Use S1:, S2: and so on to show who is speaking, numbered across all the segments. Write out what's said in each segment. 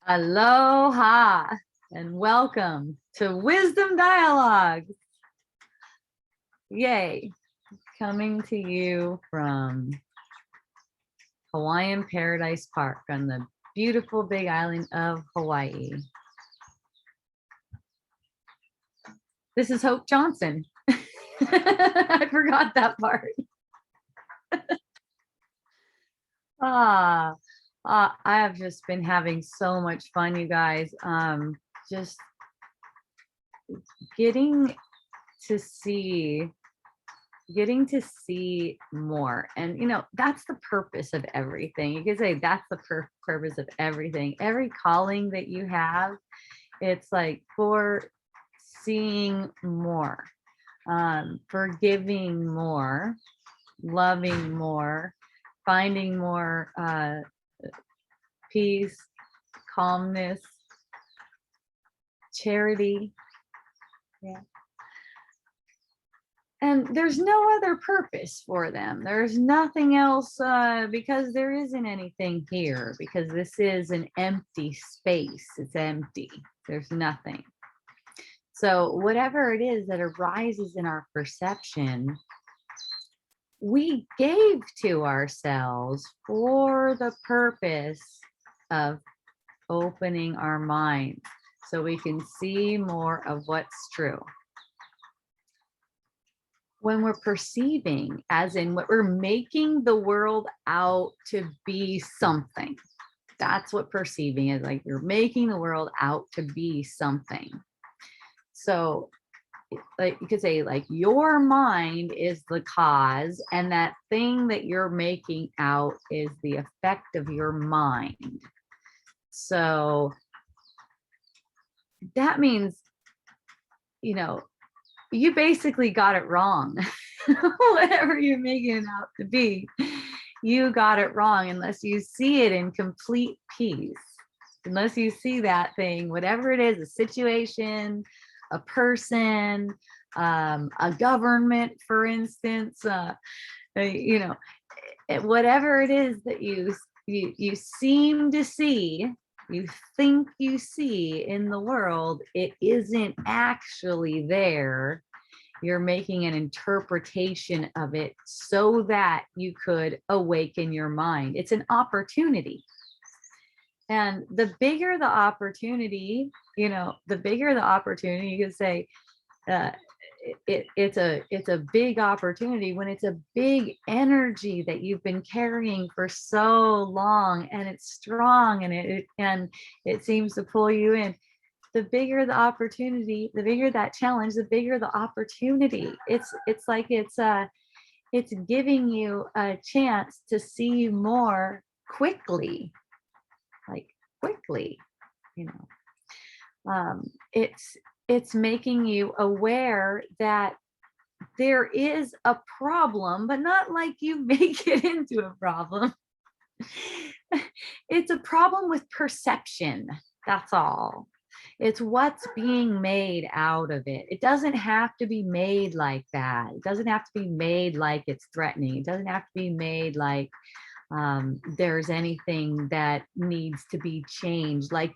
S1: Aloha and welcome to Wisdom Dialogue. Yay. Coming to you from Hawaiian Paradise Park on the beautiful big island of Hawaii. This is Hope Johnson. I forgot that part. I have just been having so much fun, you guys. Just getting to see more. And that's the purpose of everything. You can say that's the purpose of everything. Every calling that you have, it's like for seeing more, forgiving more, loving more, finding more peace, calmness, charity. Yeah. And there's no other purpose for them. There's nothing else, because there isn't anything here, because this is an empty space. It's empty. There's nothing. So whatever it is that arises in our perception, we gave to ourselves for the purpose of opening our mind so we can see more of what's true. When we're perceiving, as in what we're making the world out to be something, that's what perceiving is. Like you're making the world out to be something. So like you could say, like, your mind is the cause, and that thing that you're making out is the effect of your mind. So that means, you basically got it wrong. Whatever you're making it out to be, you got it wrong, unless you see it in complete peace. Unless you see that thing, whatever it is, a situation, a person, a government, for instance, whatever it is that you seem to see, you think you see in the world, it isn't actually there. You're making an interpretation of it so that you could awaken your mind. It's an opportunity. And the bigger the opportunity, you can say, it's a big opportunity when it's a big energy that you've been carrying for so long, and it's strong, and it seems to pull you in. The bigger the opportunity, the bigger that challenge, the bigger the opportunity. It's like it's giving you a chance to see more quickly. It's making you aware that there is a problem, but not like you make it into a problem. It's a problem with perception. That's all. It's what's being made out of it. It doesn't have to be made like that. It doesn't have to be made like it's threatening. It doesn't have to be made like there's anything that needs to be changed. Like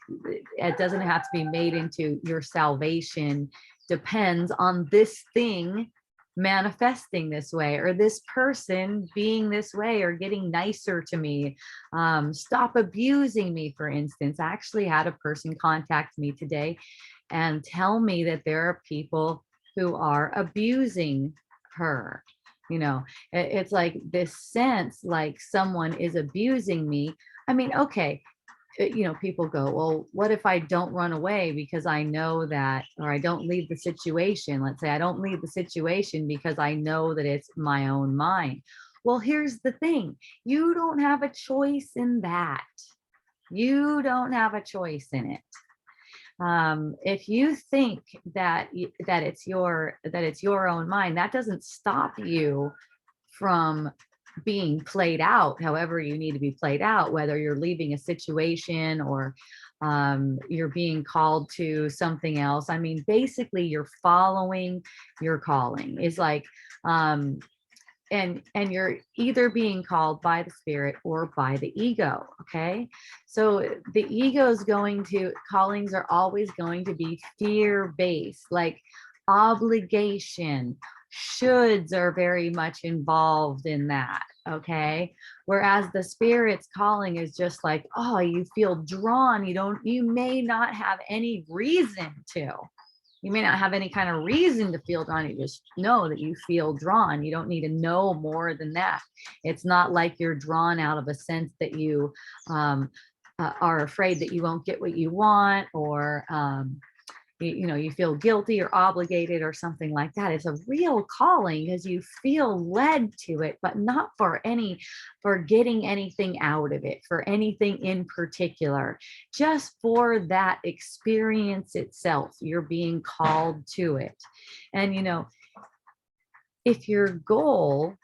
S1: it doesn't have to be made into your salvation depends on this thing manifesting this way, or this person being this way, or getting nicer to me, stop abusing me, for instance. I actually had a person contact me today and tell me that there are people who are abusing her. It's like this sense like someone is abusing me. I mean, okay, people go, well, what if I don't run away because I know that, or I don't leave the situation? Let's say I don't leave the situation because I know that it's my own mind. Well, here's the thing. You don't have a choice in that. You don't have a choice in it. If you think that it's your own mind, that doesn't stop you from being played out however you need to be played out, whether you're leaving a situation or you're being called to something else. I mean, basically you're following your calling. Is like and you're either being called by the spirit or by the ego. Okay, so the ego is going to, callings are always going to be fear based, like obligation, shoulds are very much involved in that. Okay, whereas the spirit's calling is just like, oh, you feel drawn, you may not have any reason to, you may not have any kind of reason to feel drawn. You just know that you feel drawn. You don't need to know more than that. It's not like you're drawn out of a sense that you are afraid that you won't get what you want, or you feel guilty or obligated or something like that. It's a real calling because you feel led to it, but not for getting anything out of it, for anything in particular, just for that experience itself. You're being called to it. And if your goal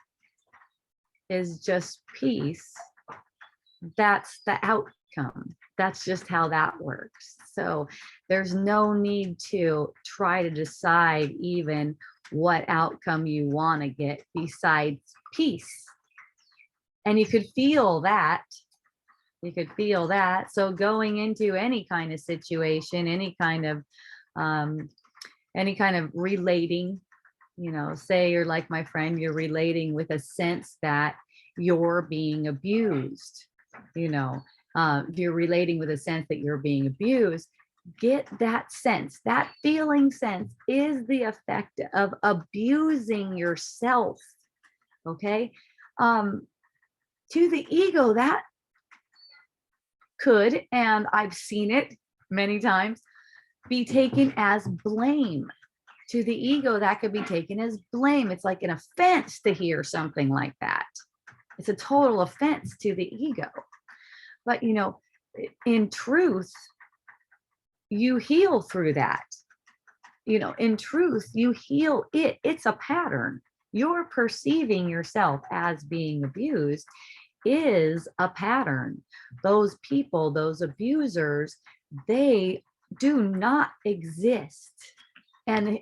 S1: is just peace, that's the outcome. That's just how that works. So there's no need to try to decide even what outcome you want to get besides peace. And you could feel that. You could feel that. So going into any kind of situation, any kind of relating, say you're like my friend, you're relating with a sense that you're being abused, if you're relating with a sense that you're being abused, get that sense. That feeling sense is the effect of abusing yourself. Okay. To the ego, that could, and I've seen it many times, be taken as blame. To the ego, that could be taken as blame. It's like an offense to hear something like that. It's a total offense to the ego. But, in truth, you heal through that. In truth, you heal it. It's a pattern. You're perceiving yourself as being abused is a pattern. Those people, those abusers, they do not exist. And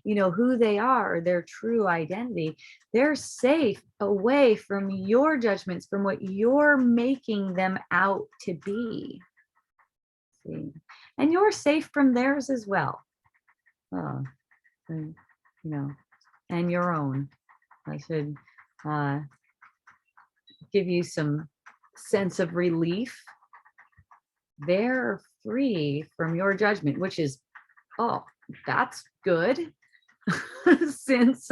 S1: who they are, their true identity, they're safe away from your judgments, from what you're making them out to be. See? And you're safe from theirs as well. And your own. I should give you some sense of relief. They're free from your judgment, which is, that's good. Since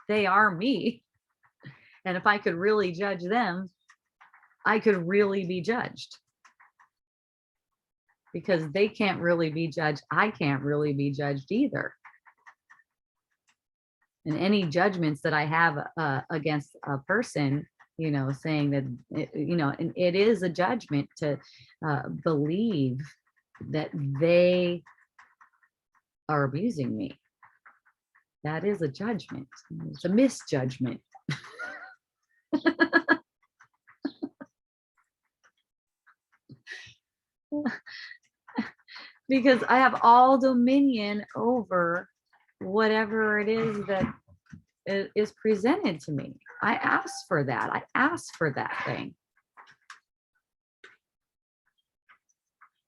S1: they are me. And if I could really judge them, I could really be judged. Because they can't really be judged. I can't really be judged either. And any judgments that I have against a person, saying that, and it is a judgment to believe that they are abusing me. That is a judgment. It's a misjudgment. Because I have all dominion over whatever it is that is presented to me. I ask for that. I ask for that thing.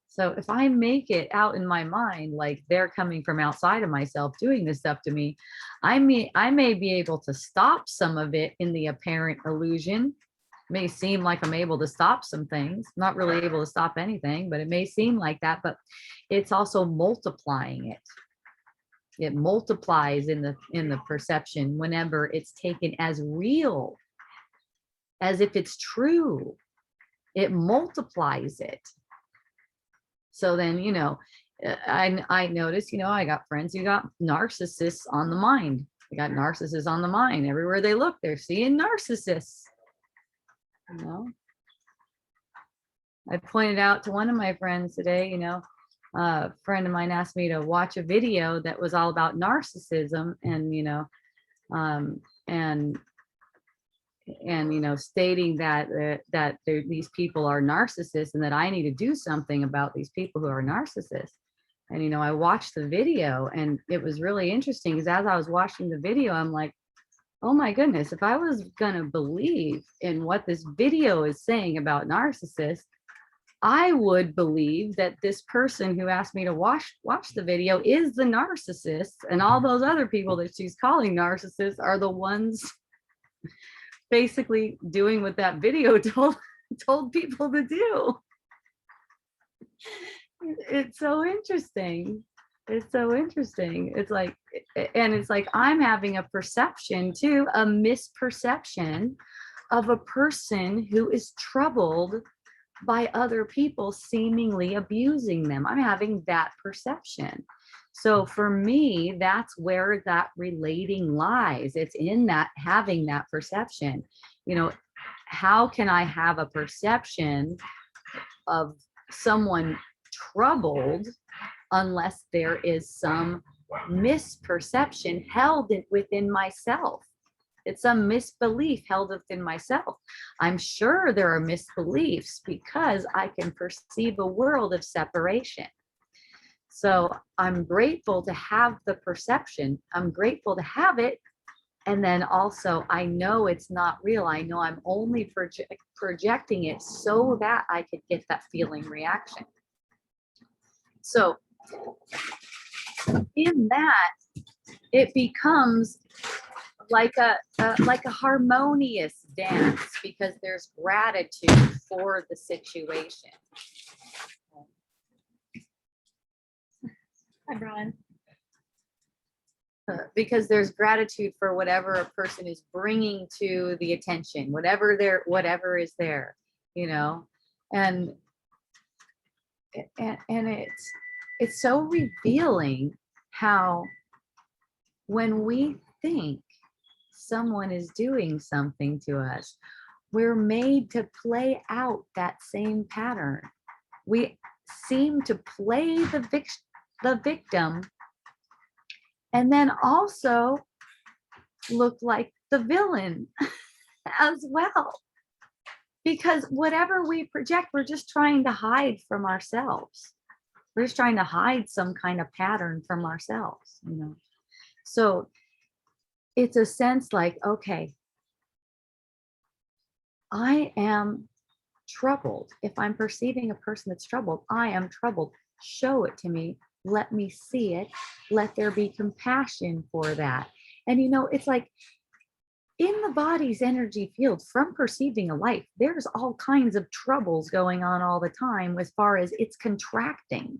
S1: So if I make it out in my mind like they're coming from outside of myself doing this stuff to me, I may be able to stop some of it in the apparent illusion. It may seem like I'm able to stop some things, not really able to stop anything, but it may seem like that, but it's also multiplying it. It multiplies in the perception whenever it's taken as real, as if it's true. It multiplies it. So then, I notice, I got friends who got narcissists on the mind. They got narcissists on the mind. Everywhere they look, they're seeing narcissists. I pointed out to one of my friends today, a friend of mine asked me to watch a video that was all about narcissism, and stating that these people are narcissists and that I need to do something about these people who are narcissists. And I watched the video, and it was really interesting because as I was watching the video, I'm like, oh my goodness, if I was gonna believe in what this video is saying about narcissists, I would believe that this person who asked me to watch the video is the narcissist, and all those other people that she's calling narcissists are the ones basically doing what that video told people to do. It's so interesting. It's so interesting. It's like, and it's like I'm having a perception too, a misperception of a person who is troubled by other people seemingly abusing them. I'm having that perception. So for me, that's where that relating lies. It's in that having that perception. You know, how can I have a perception of someone troubled unless there is some misperception held within myself? It's some misbelief held within myself. I'm sure there are misbeliefs because I can perceive a world of separation. So I'm grateful to have the perception. I'm grateful to have it. And then also, I know it's not real. I know I'm only projecting it so that I could get that feeling reaction. So in that, it becomes like a harmonious dance because there's gratitude for the situation. Hi, Brian. Because there's gratitude for whatever a person is bringing to the attention, whatever is there, you know, and it's so revealing how when we think someone is doing something to us, we're made to play out that same pattern. We seem to play the victim and then also look like the villain as well. Because whatever we project, we're just trying to hide from ourselves. We're just trying to hide some kind of pattern from ourselves, you know. So it's a sense like, okay, I am troubled. If I'm perceiving a person that's troubled, I am troubled. Show it to me. Let me see it. Let there be compassion for that. And you know, it's like in the body's energy field from perceiving a life, there's all kinds of troubles going on all the time as far as it's contracting.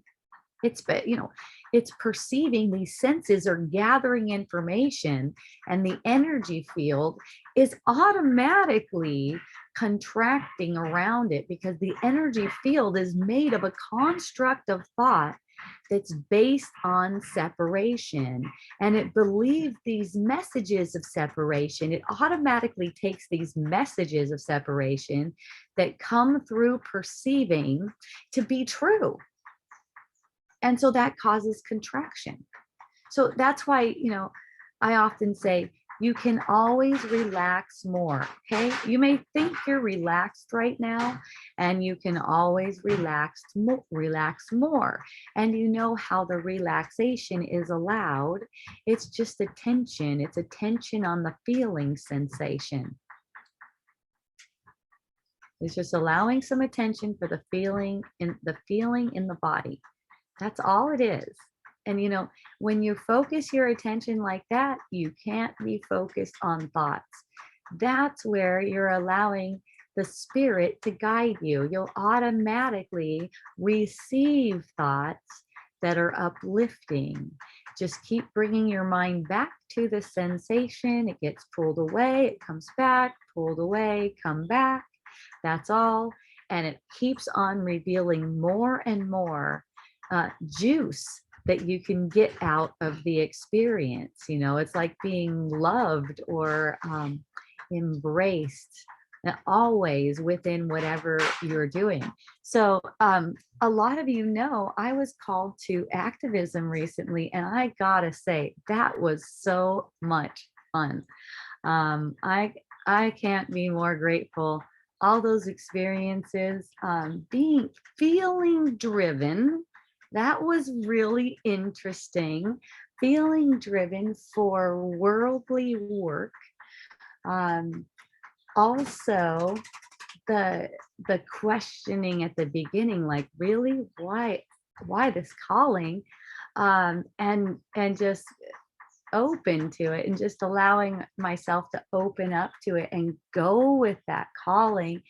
S1: It's, you know, it's perceiving, these senses are gathering information, and the energy field is automatically contracting around it because the energy field is made of a construct of thought that's based on separation, and it believes these messages of separation. It automatically takes these messages of separation that come through perceiving to be true. And so that causes contraction. So that's why, you know, I often say, you can always relax more. Okay. You may think you're relaxed right now, and you can always relax more. And you know how the relaxation is allowed. It's just a tension. It's a tension on the feeling sensation. It's just allowing some attention for the feeling in the body. That's all it is. And you know, when you focus your attention like that, you can't be focused on thoughts. That's where you're allowing the spirit to guide you. You'll automatically receive thoughts that are uplifting. Just keep bringing your mind back to the sensation. It gets pulled away, it comes back, pulled away, come back. That's all. And it keeps on revealing more and more juice that you can get out of the experience. You know, it's like being loved or embraced, always within whatever you're doing. So a lot of you know, I was called to activism recently, and I gotta say, that was so much fun. I can't be more grateful. All those experiences, feeling driven. That was really interesting. Feeling driven for worldly work, Also, the questioning at the beginning, like, really, why this calling, and just open to it, and just allowing myself to open up to it and go with that calling,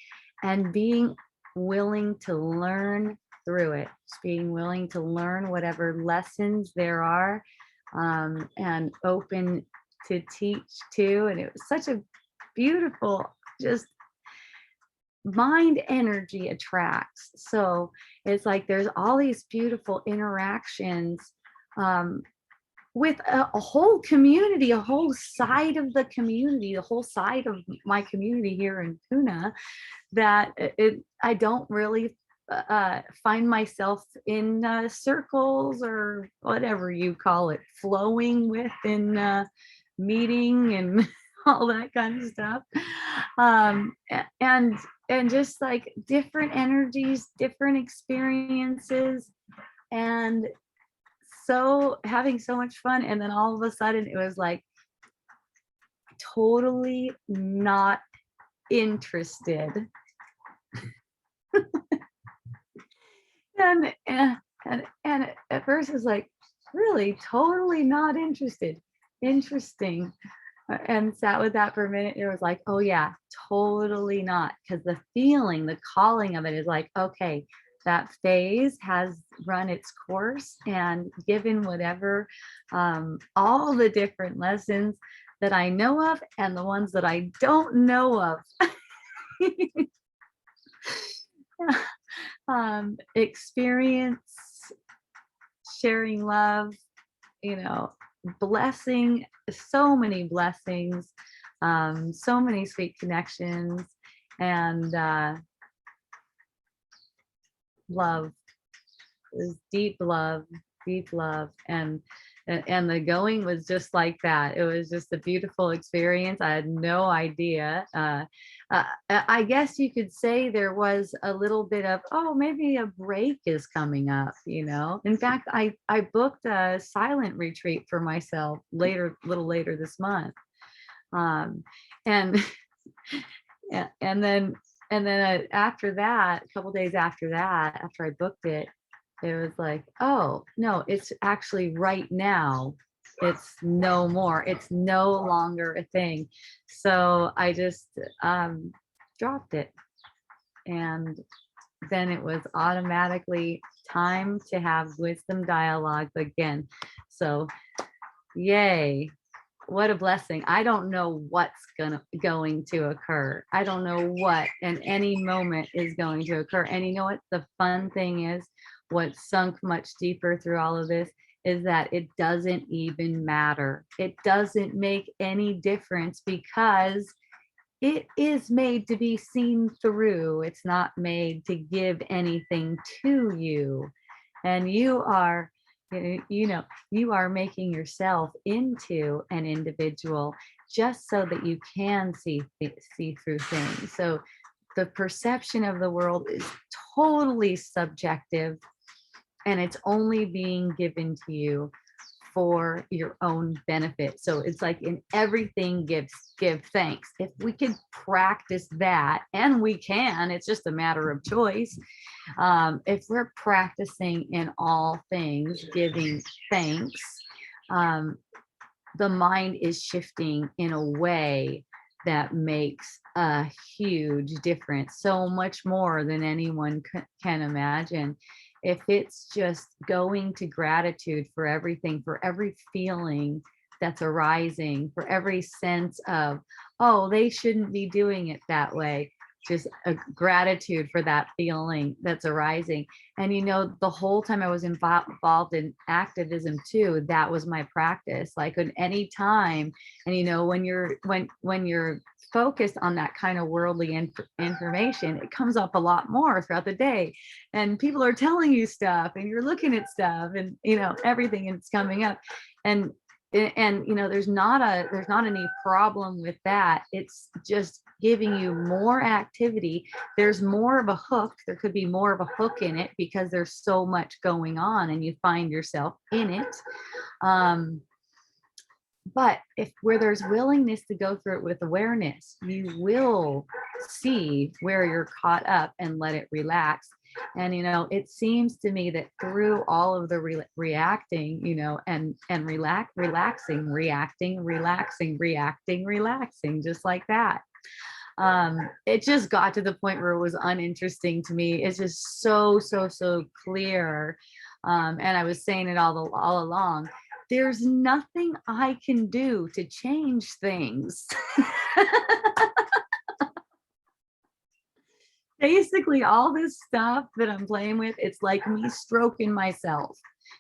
S1: and being willing to learn through it, just being willing to learn whatever lessons there are, and open to teach too. And it was such a beautiful, just, mind energy attracts. So it's like there's all these beautiful interactions, um, with a whole community, a whole side of the community, the whole side of my community here in Pune, that I don't really find myself in circles, or whatever you call it, flowing with, in meeting and all that kind of stuff. And just like different energies, different experiences, and so having so much fun. And then all of a sudden it was like totally not interested. And at first it's like, really, totally not interested. Interesting. And sat with that for a minute. It was like, oh yeah, totally not. Because the feeling, the calling of it is like, okay, that phase has run its course, and given whatever, all the different lessons that I know of and the ones that I don't know of. Experience, sharing love, you know, blessing, so many blessings, so many sweet connections, and love, is deep love, deep love. And the going was just like that. It was just a beautiful experience. I had no idea. I guess you could say there was a little bit of, oh, maybe a break is coming up, you know. In fact, I booked a silent retreat for myself later, a little later this month. And and then after that, a couple days after that, after I booked it, it was like, oh no, it's actually right now. It's no more. It's no longer a thing. So I just dropped it, and then it was automatically time to have wisdom dialogue again. So yay, what a blessing. I don't know what's going to occur. I don't know what in any moment is going to occur. And you know what the fun thing is? What sunk much deeper through all of this is that it doesn't even matter. It doesn't make any difference, because it is made to be seen through. It's not made to give anything to you. And you are, you are making yourself into an individual just so that you can see through things. So the perception of the world is totally subjective, and it's only being given to you for your own benefit. So it's like, in everything, give thanks. If we could practice that, and we can, it's just a matter of choice. If we're practicing in all things giving thanks, the mind is shifting in a way that makes a huge difference, so much more than anyone can imagine. If it's just going to gratitude for everything, for every feeling that's arising, for every sense of, oh, they shouldn't be doing it that way, just a gratitude for that feeling that's arising. And the whole time I was involved in activism too, that was my practice. Like, at any time, and when you're focused on that kind of worldly information, it comes up a lot more throughout the day, and people are telling you stuff, and you're looking at stuff, and everything, and it's coming up. And there's not any problem with that. It's just giving you more activity. There's more of a hook. There could be more of a hook in it, because there's so much going on and you find yourself in it. But if where there's willingness to go through it with awareness, you will see where you're caught up and let it relax. And it seems to me that through all of the reacting, and relaxing, reacting, relaxing, reacting, relaxing, just like that. It just got to the point where it was uninteresting to me. It's just so clear. And I was saying it all along. There's nothing I can do to change things. Basically, all this stuff that I'm playing with, it's like me stroking myself.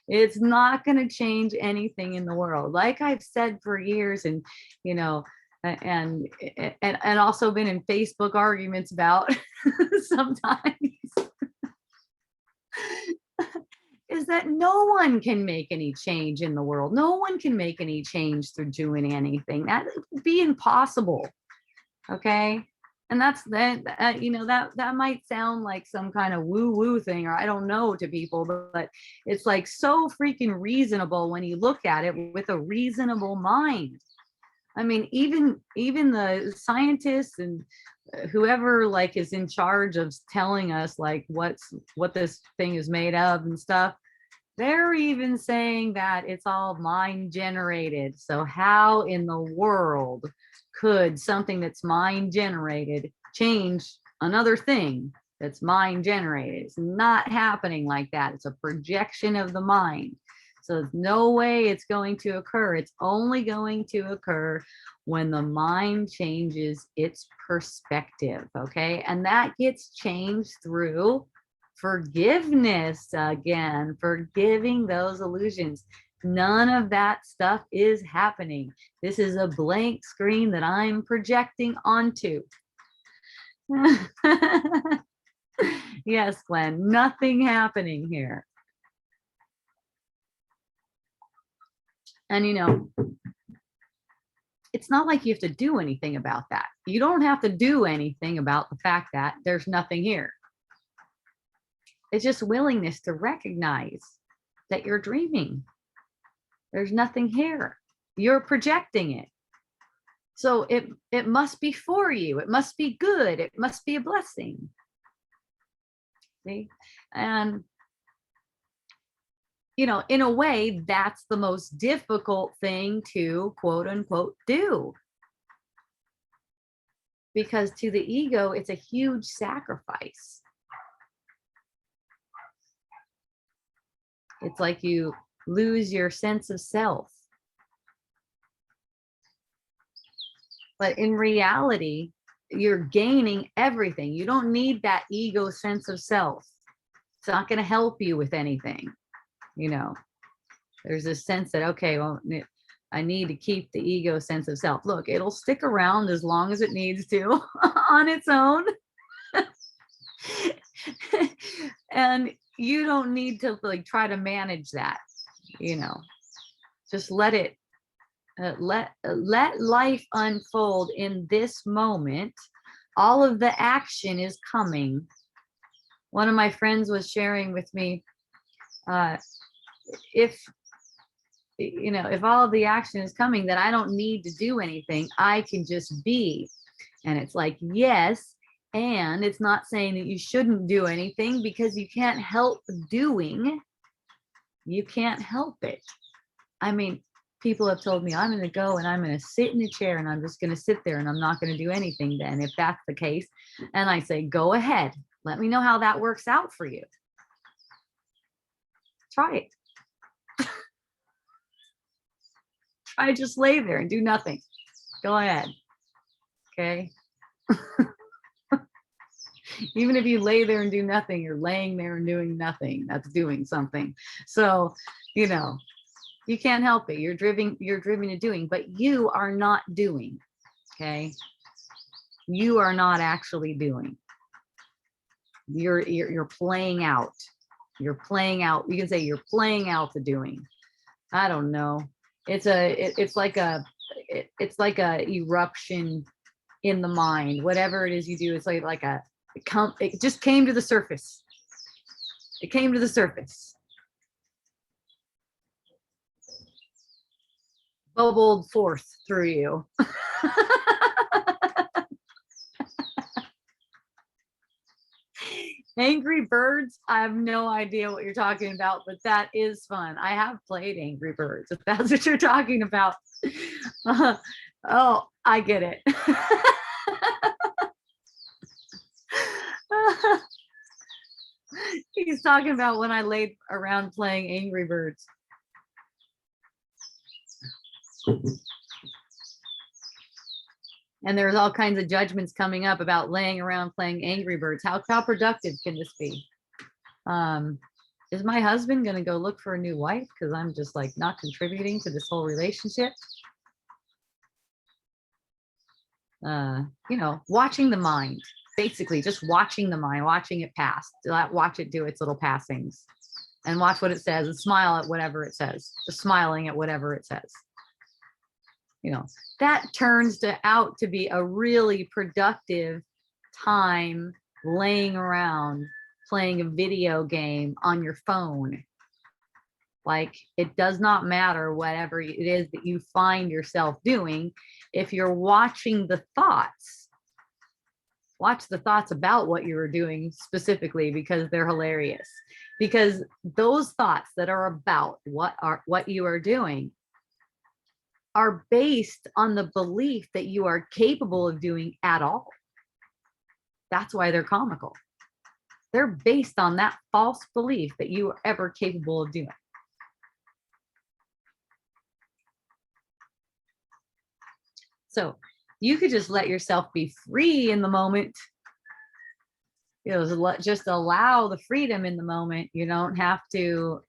S1: It's not going to change anything in the world. Like I've said for years, and and also been in Facebook arguments about sometimes, is that no one can make any change in the world. No one can make any change through doing anything. That would be impossible. Okay. And that's that, that might sound like some kind of woo thing, or I don't know, to people, but it's like so freaking reasonable when you look at it with a reasonable mind. I mean, even the scientists and whoever like is in charge of telling us like what this thing is made of and stuff, they're even saying that it's all mind generated. So how in the world could something that's mind generated change another thing that's mind generated? It's not happening like that. It's a projection of the mind. So there's no way it's going to occur. It's only going to occur when the mind changes its perspective. Okay. And that gets changed through forgiveness. Again, forgiving those illusions. None of that stuff is happening. This is a blank screen that I'm projecting onto. Yes, Glenn, nothing happening here. And it's not like you have to do anything about that. You don't have to do anything about the fact that there's nothing here. It's just willingness to recognize that you're dreaming. There's nothing here. You're projecting it. So it must be for you. It must be good. It must be a blessing. See? And in a way, that's the most difficult thing to quote unquote do. Because to the ego, it's a huge sacrifice. It's like you lose your sense of self. But in reality, you're gaining everything. You don't need that ego sense of self. It's not going to help you with anything. There's this sense that, okay, well, I need to keep the ego sense of self. Look, it'll stick around as long as it needs to on its own. And you don't need to like try to manage that, just let it, let life unfold in this moment. All of the action is coming. One of my friends was sharing with me, if all of the action is coming, that I don't need to do anything. I can just be. And it's like, yes. And it's not saying that you shouldn't do anything, because you can't help doing. You can't help it. I mean, people have told me, I'm going to go and I'm going to sit in a chair and I'm just going to sit there and I'm not going to do anything then, if that's the case. And I say, go ahead. Let me know how that works out for you. Try it. Try just lay there and do nothing. Go ahead. Okay. Even if you lay there and do nothing, you're laying there and doing nothing. That's doing something. So, you can't help it. You're driven to doing, but you are not doing. Okay. You are not actually doing. You're playing out. You're playing out. You can say you're playing out the doing. I don't know. It's like a eruption in the mind. Whatever it is you do, it's like it just came to the surface. It came to the surface. bubbled forth through you. Angry Birds, I have no idea what you're talking about, but that is fun. I have played Angry Birds, if that's what you're talking about. Oh, I get it. He's talking about when I laid around playing Angry Birds. And there's all kinds of judgments coming up about laying around playing Angry Birds. How productive can this be? Is my husband going to go look for a new wife because I'm just like not contributing to this whole relationship? You know, watching the mind, basically just watching the mind, watching it pass, watch it do its little passings and watch what it says and smile at whatever it says, just smiling at whatever it says. You know, that turns out to be a really productive time laying around playing a video game on your phone. Like, it does not matter whatever it is that you find yourself doing. If you're watching the thoughts, watch the thoughts about what you were doing specifically, because they're hilarious. Because those thoughts that are about what you are doing are based on the belief that you are capable of doing at all. That's why they're comical. They're based on that false belief that you are ever capable of doing. So you could just let yourself be free in the moment. You know, just allow the freedom in the moment. You don't have to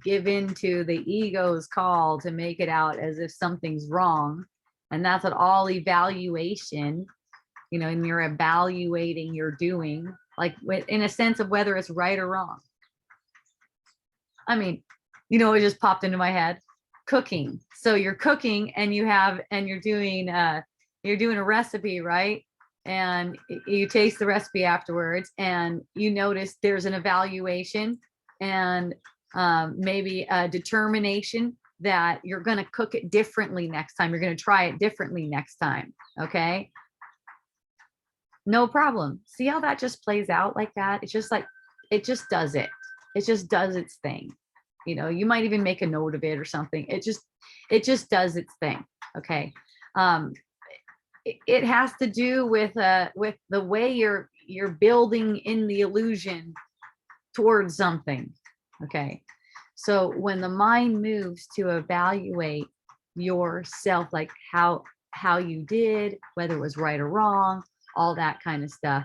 S1: give in to the ego's call to make it out as if something's wrong. And that's what all evaluation, you know, and you're evaluating your doing, like in a sense of whether it's right or wrong. I mean, you know, it just popped into my head, cooking. So you're cooking and you're doing a recipe, right? And you taste the recipe afterwards and you notice there's an evaluation and maybe a determination that you're going to cook it differently next time. You're going to try it differently next time. Okay. No problem. See how that just plays out like that? It's just like, it just does it. It just does its thing. You know, you might even make a note of it or something. It just does its thing. Okay. It has to do with the way you're building in the illusion towards something. Okay. So when the mind moves to evaluate yourself, like how you did, whether it was right or wrong, all that kind of stuff,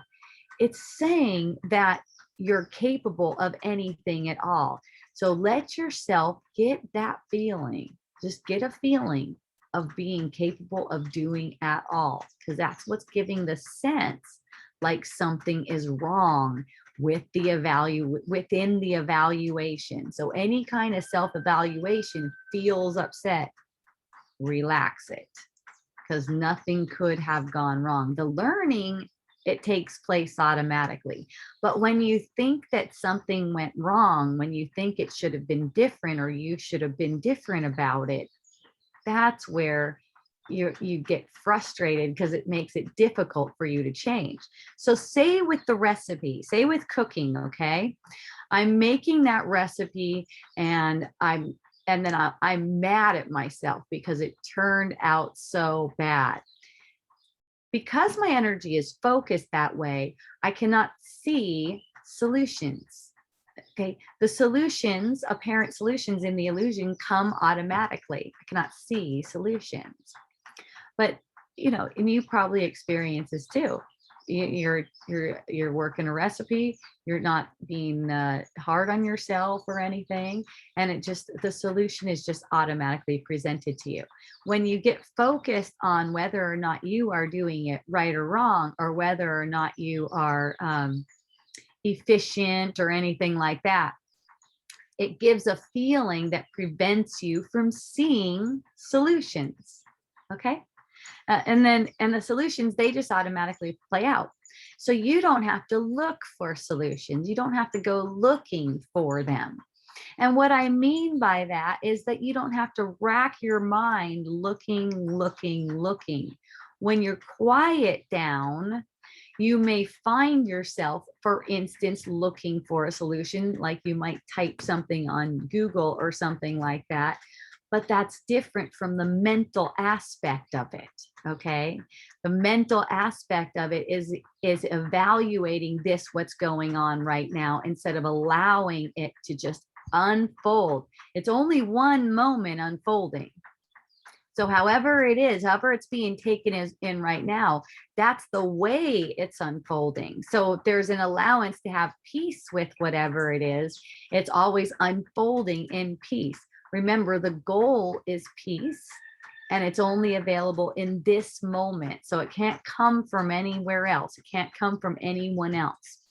S1: it's saying that you're capable of anything at all. So let yourself get that feeling. Just get a feeling of being capable of doing at all, because that's what's giving the sense like something is wrong with the within the evaluation. So any kind of self-evaluation feels upset, relax it, because nothing could have gone wrong. The learning, it takes place automatically. But when you think that something went wrong, when you think it should have been different or you should have been different about it, that's where you get frustrated, because it makes it difficult for you to change. So say with the recipe, say with cooking, okay, I'm making that recipe and I'm mad at myself because it turned out so bad. Because my energy is focused that way, I cannot see solutions. Okay, the solutions, apparent solutions in the illusion, come automatically. I cannot see solutions. But you know, and you probably experience this too. You're working a recipe, you're not being hard on yourself or anything, and the solution is just automatically presented to you. When you get focused on whether or not you are doing it right or wrong, or whether or not you are efficient or anything like that, it gives a feeling that prevents you from seeing solutions. Okay. And the solutions, they just automatically play out. So you don't have to look for solutions. You don't have to go looking for them. And what I mean by that is that you don't have to rack your mind looking, looking, looking. When you're quiet down, you may find yourself, for instance, looking for a solution, like you might type something on Google or something like that. But that's different from the mental aspect of it. Okay. The mental aspect of it is evaluating this, what's going on right now, instead of allowing it to just unfold. It's only one moment unfolding. So however it is, however it's being taken as in right now, that's the way it's unfolding. So there's an allowance to have peace with whatever it is. It's always unfolding in peace. Remember, the goal is peace, and it's only available in this moment. So it can't come from anywhere else. It can't come from anyone else.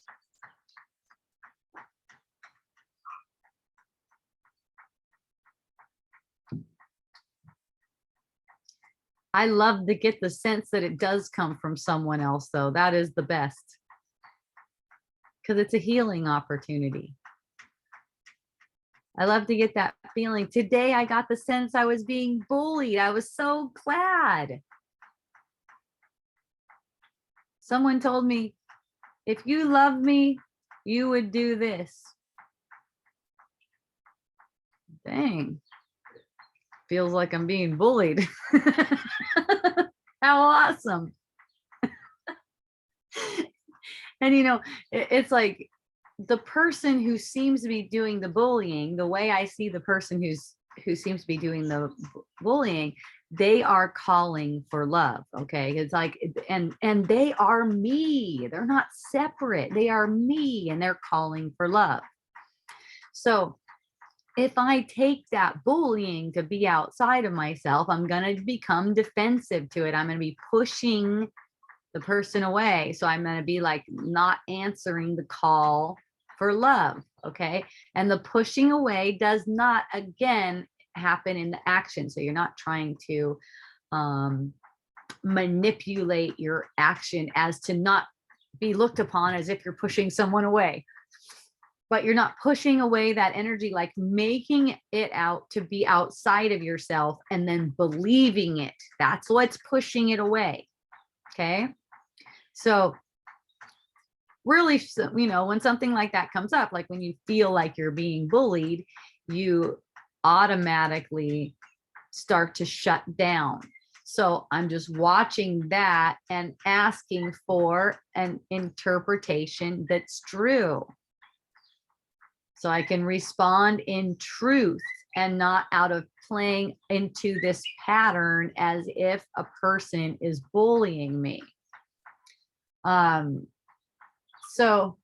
S1: I love to get the sense that it does come from someone else, though. That is the best, because it's a healing opportunity. I love to get that feeling. Today, I got the sense I was being bullied. I was so glad. Someone told me, if you love me, you would do this. Dang. Feels like I'm being bullied. How awesome. And you know, it's like the person who seems to be doing the bullying, the way I see the person who seems to be doing the bullying, they are calling for love. Okay. It's like, and they are me. They're not separate. They are me, and they're calling for love. So if I take that bullying to be outside of myself, I'm going to become defensive to it. I'm going to be pushing the person away. So I'm going to be like not answering the call for love. Okay. And the pushing away does not, again, happen in the action. So you're not trying to manipulate your action as to not be looked upon as if you're pushing someone away. But you're not pushing away that energy, like making it out to be outside of yourself and then believing it. That's what's pushing it away. Okay. So really, you know, when something like that comes up, like when you feel like you're being bullied, you automatically start to shut down. So I'm just watching that and asking for an interpretation that's true. So I can respond in truth and not out of playing into this pattern as if a person is bullying me. So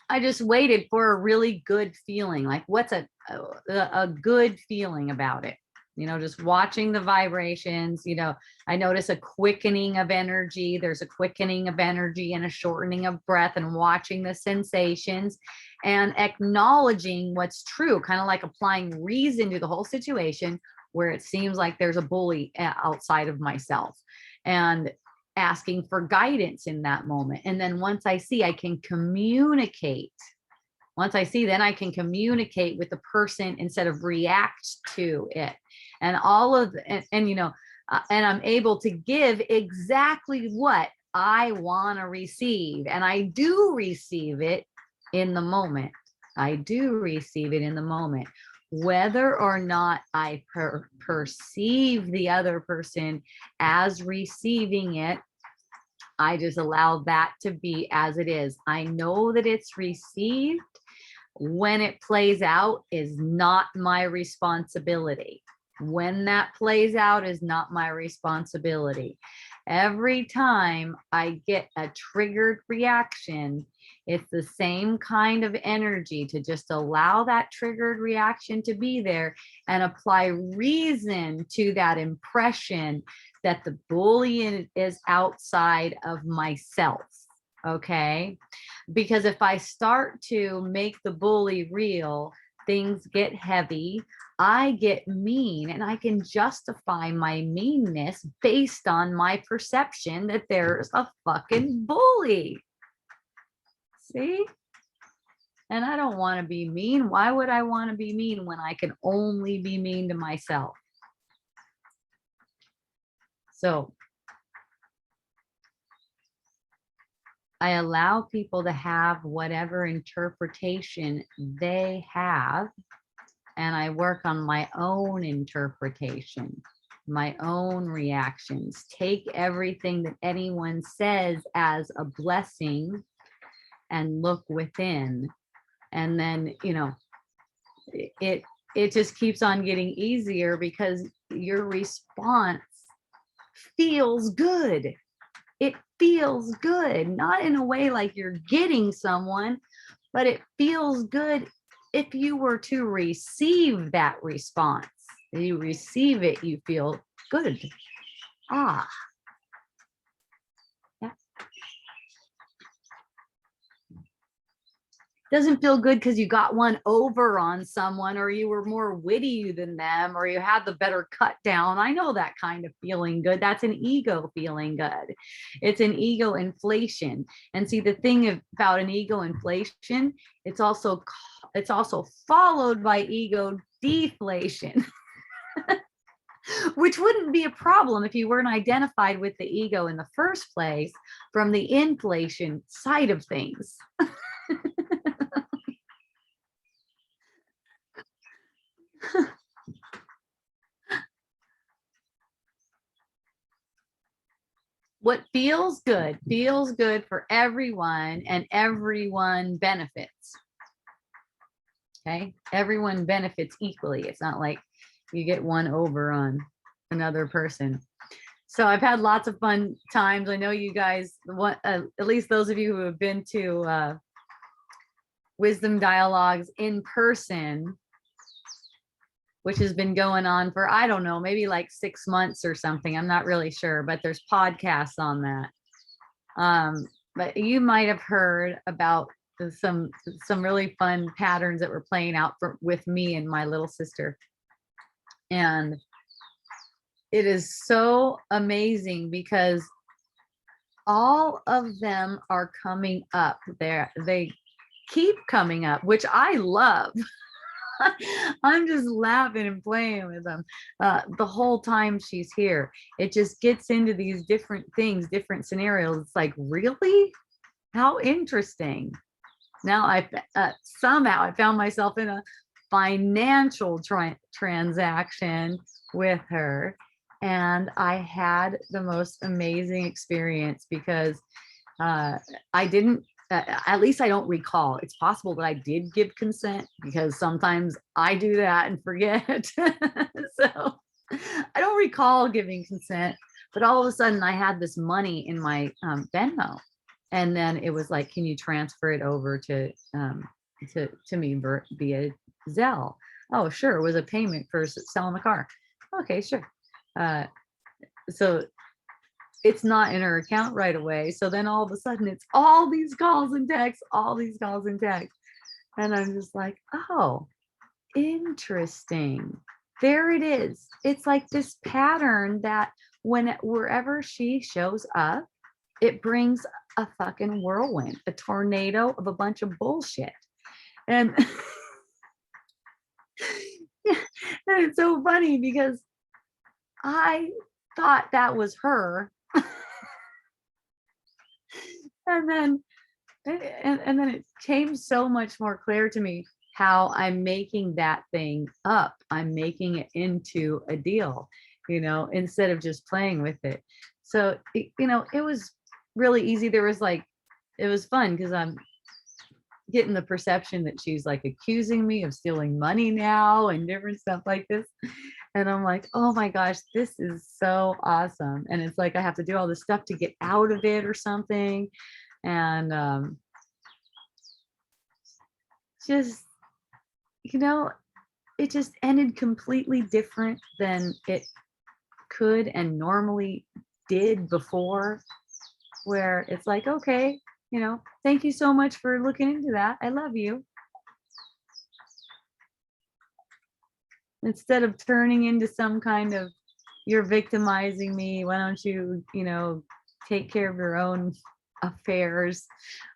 S1: I just waited for a really good feeling. Like, what's a good feeling about it? You know, just watching the vibrations, you know, I notice a quickening of energy. There's a quickening of energy and a shortening of breath, and watching the sensations and acknowledging what's true, kind of like applying reason to the whole situation where it seems like there's a bully outside of myself, and asking for guidance in that moment. And then once I see, I can communicate. Once I see, then I can communicate with the person instead of react to it. And all of, and you know, and I'm able to give exactly what I want to receive. And I do receive it in the moment. I do receive it in the moment. Whether or not I perceive the other person as receiving it, I just allow that to be as it is. I know that it's received. When it plays out is not my responsibility. When that plays out is not my responsibility. Every time I get a triggered reaction, it's the same kind of energy to just allow that triggered reaction to be there and apply reason to that impression that the bullying is outside of myself. Okay. Because if I start to make the bully real, things get heavy, I get mean, and I can justify my meanness based on my perception that there's a fucking bully. See? And I don't want to be mean. Why would I want to be mean when I can only be mean to myself? So I allow people to have whatever interpretation they have, and I work on my own interpretation, my own reactions. Take everything that anyone says as a blessing and look within. And then, it just keeps on getting easier because your response feels good. It feels good, not in a way like you're getting someone, but it feels good if you were to receive that response. You receive it, you feel good. Ah, yeah. Doesn't feel good because you got one over on someone, or you were more witty than them, or you had the better cut down. I know that kind of feeling good. That's an ego feeling good. It's an ego inflation. And see, the thing about an ego inflation, it's also followed by ego deflation. Which wouldn't be a problem if you weren't identified with the ego in the first place from the inflation side of things. What feels good for everyone, and everyone benefits. Okay, everyone benefits equally. It's not like you get one over on another person. So I've had lots of fun times. I know you guys, at least those of you who have been to wisdom dialogues in person, which has been going on for, I don't know, maybe like 6 months or something. I'm not really sure, but there's podcasts on that. But you might have heard about some really fun patterns that were playing out with me and my little sister. And it is so amazing because all of them are coming up there. They keep coming up, which I love. I'm just laughing and playing with them the whole time she's here. It just gets into these different things, different scenarios. It's like, really? How interesting. Now somehow I found myself in a financial transaction with her, and I had the most amazing experience because I didn't, at least I don't recall. It's possible that I did give consent because sometimes I do that and forget. So I don't recall giving consent, but all of a sudden I had this money in my Venmo, and then it was like, can you transfer it over to me via Zelle? Oh, sure. It was a payment for selling the car. Okay, sure. So it's not in her account right away. So then all of a sudden it's all these calls and texts, And I'm just like, oh, interesting. There it is. It's like this pattern that wherever she shows up, it brings a fucking whirlwind, a tornado of a bunch of bullshit. And, and it's so funny because I thought that was her. And then it came so much more clear to me how I'm making that thing up. I'm making it into a deal, instead of just playing with it. So, it was really easy. It was fun because I'm getting the perception that she's like accusing me of stealing money now and different stuff like this. And I'm like, oh my gosh, this is so awesome. And it's like I have to do all this stuff to get out of it or something. And just, it just ended completely different than it could and normally did before, where it's like, okay, thank you so much for looking into that. I love you. Instead of turning into some kind of, you're victimizing me. Why don't you, take care of your own affairs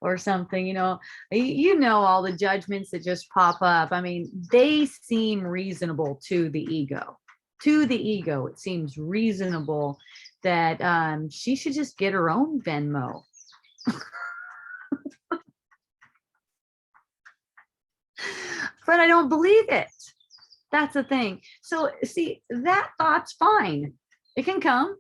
S1: or something, you know, all the judgments that just pop up. I mean, they seem reasonable to the ego. To the ego, it seems reasonable that she should just get her own Venmo. But I don't believe it. That's the thing. So see, that thought's fine. It can come.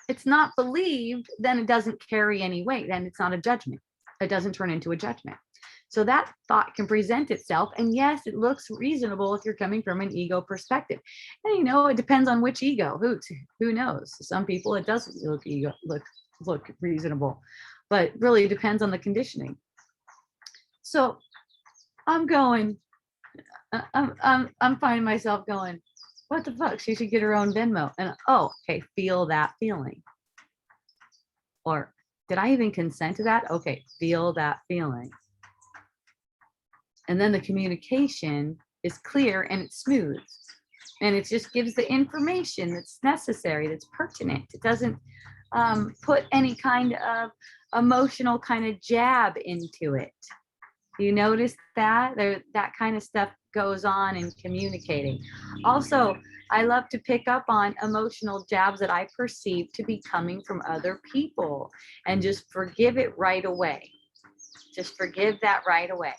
S1: It's not believed, then it doesn't carry any weight. Then it's not a judgment. It doesn't turn into a judgment. So that thought can present itself. And yes, it looks reasonable if you're coming from an ego perspective. And it depends on which ego. Who knows? Some people it doesn't look reasonable, but really depends on the conditioning. So I'm finding myself going, what the fuck? She should get her own Venmo. And okay, feel that feeling. Or did I even consent to that? Okay, feel that feeling. And then the communication is clear and it's smooth. And it just gives the information that's necessary, that's pertinent. It doesn't put any kind of emotional kind of jab into it. You notice that? That kind of stuff goes on in communicating. Also, I love to pick up on emotional jabs that I perceive to be coming from other people and just forgive it right away. Just forgive that right away.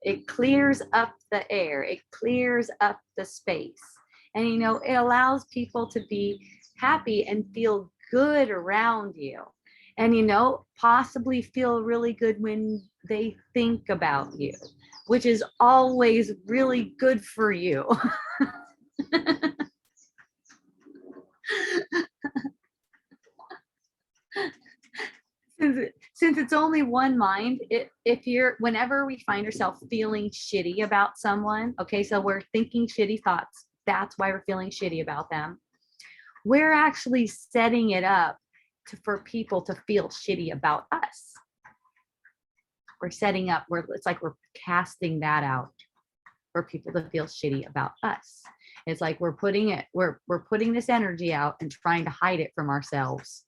S1: It clears up the air. It clears up the space. And, it allows people to be happy and feel good around you. And, possibly feel really good when they think about you, which is always really good for you. Since it's only one mind, whenever we find ourselves feeling shitty about someone, okay, so we're thinking shitty thoughts, that's why we're feeling shitty about them. We're actually setting it up for people to feel shitty about us. We're setting up it's like we're casting that out for people to feel shitty about us. It's like we're putting this energy out and trying to hide it from ourselves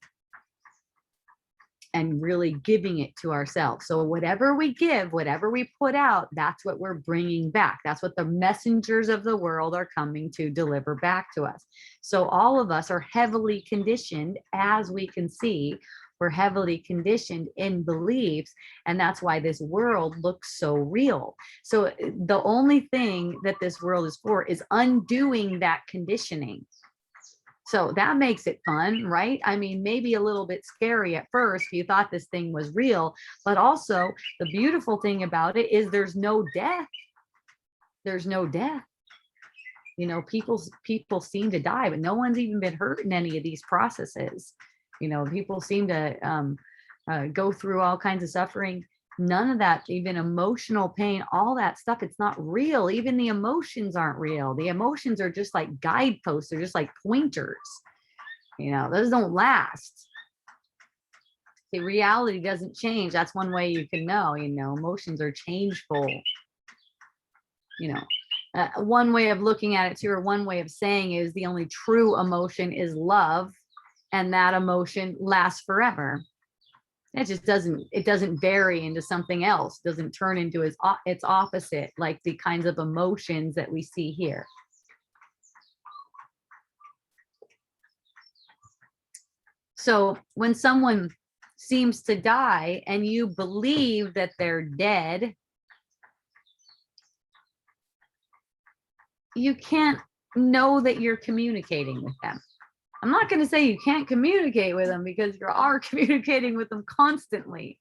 S1: and really giving it to ourselves. So whatever we give, whatever we put out, that's what we're bringing back. That's what the messengers of the world are coming to deliver back to us. So all of us are heavily conditioned, as we can see, we're heavily conditioned in beliefs, and that's why this world looks so real. So the only thing that this world is for is undoing that conditioning. So that makes it fun, right? I mean, maybe a little bit scary at first if you thought this thing was real, but also the beautiful thing about it is there's no death. There's no death. People seem to die, but no one's even been hurt in any of these processes. People seem to go through all kinds of suffering. None of that, even emotional pain, all that stuff, it's not real. Even the emotions aren't real. The emotions are just like guideposts. They're just like pointers. Those don't last. The reality doesn't change. That's one way you can know, emotions are changeful. One way of looking at it too, or one way of saying is the only true emotion is love, and that emotion lasts forever. It doesn't vary into something else, doesn't turn into its opposite, like the kinds of emotions that we see here. So when someone seems to die and you believe that they're dead, you can't know that you're communicating with them. I'm not going to say you can't communicate with them, because you are communicating with them constantly.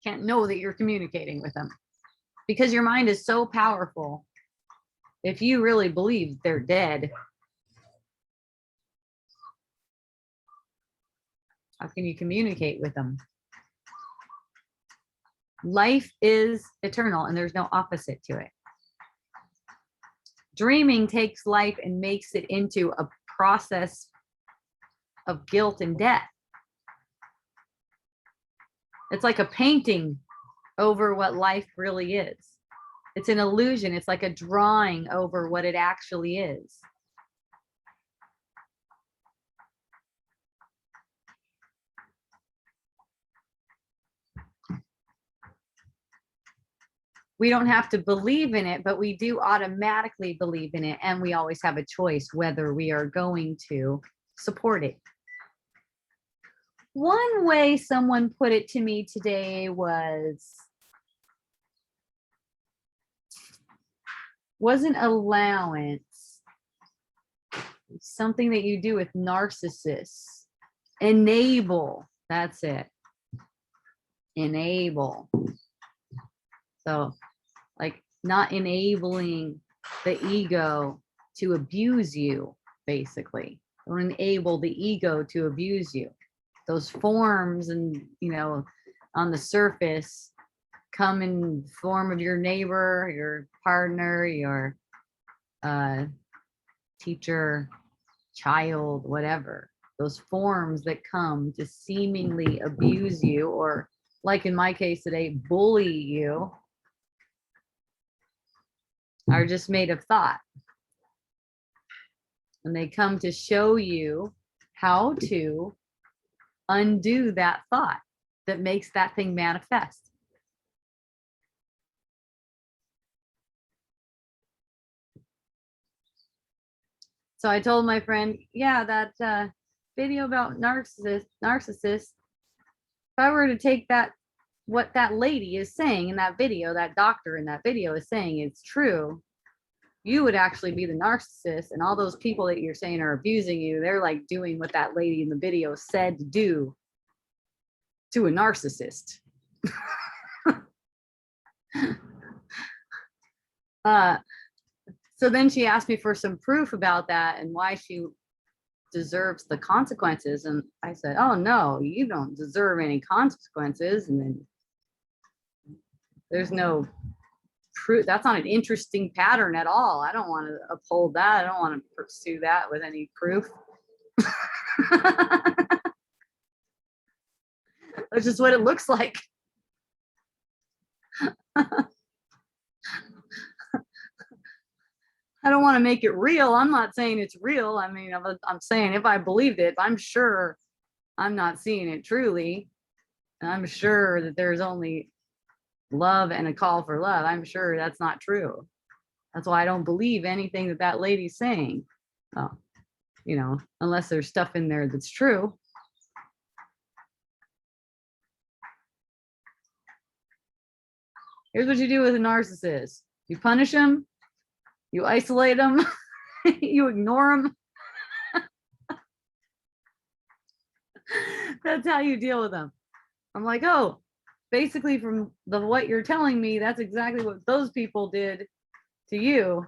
S1: Can't know that you're communicating with them because your mind is so powerful. If you really believe they're dead, how can you communicate with them? Life is eternal and there's no opposite to it. Dreaming takes life and makes it into a process of guilt and death. It's like a painting over what life really is. It's an illusion. It's like a drawing over what it actually is. We don't have to believe in it, but we do automatically believe in it. And we always have a choice whether we are going to support it. One way someone put it to me today wasn't allowance, something that you do with narcissists. Enable, that's it. Enable. So like not enabling the ego to abuse you, basically. Or enable the ego to abuse you. Those forms and, you know, on the surface come in form of your neighbor, your partner, your teacher, child, whatever. Those forms that come to seemingly abuse you, or like in my case today, bully you, are just made of thought. And they come to show you how to undo that thought that makes that thing manifest. So I told my friend, yeah, that video about narcissists, if I were to take that, what that lady is saying in that video, that doctor in that video is saying it's true, you would actually be the narcissist, and all those people that you're saying are abusing you, they're like doing what that lady in the video said to do to a narcissist. So then she asked me for some proof about that and why she deserves the consequences. And I said, oh no, you don't deserve any consequences. And then there's no proof. That's not an interesting pattern at all. I don't want to uphold that. I don't want to pursue that with any proof. That's just what it looks like. I don't want to make it real. I'm not saying it's real. I mean, I'm saying if I believed it, I'm sure I'm not seeing it truly. And I'm sure that there's only love and a call for love. I'm sure that's not true. That's why I don't believe anything that that lady's saying. Well, you know, unless there's stuff in there that's true. Here's what you do with a narcissist. You punish them, you isolate them, you ignore them. That's how you deal with them. I'm like, oh, basically from what you're telling me, that's exactly what those people did to you,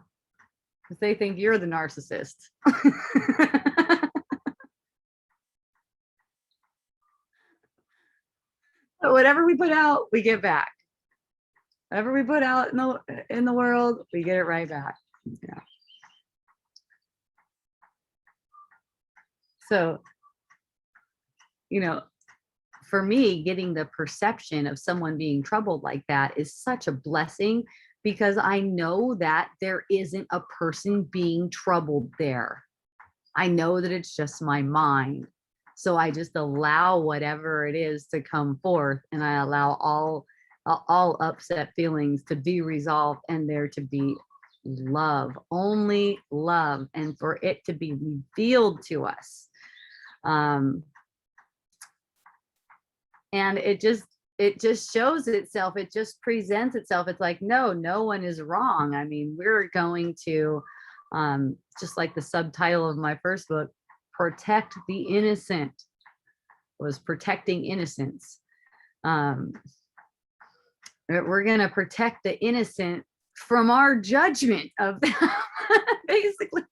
S1: because they think you're the narcissist. So whatever we put out, we get back. Whatever we put out in the world, we get it right back. Yeah. So, you know, for me, getting the perception of someone being troubled like that is such a blessing, because I know that there isn't a person being troubled there. I know that it's just my mind. So I just allow whatever it is to come forth, and I allow all upset feelings to be resolved, and there to be love, only love, and for it to be revealed to us. And it just shows itself. It just presents itself. It's like, no one is wrong. I mean, we're going to, just like the subtitle of my first book, protect the innocent, was protecting innocence. We're going to protect the innocent from our judgment of them, basically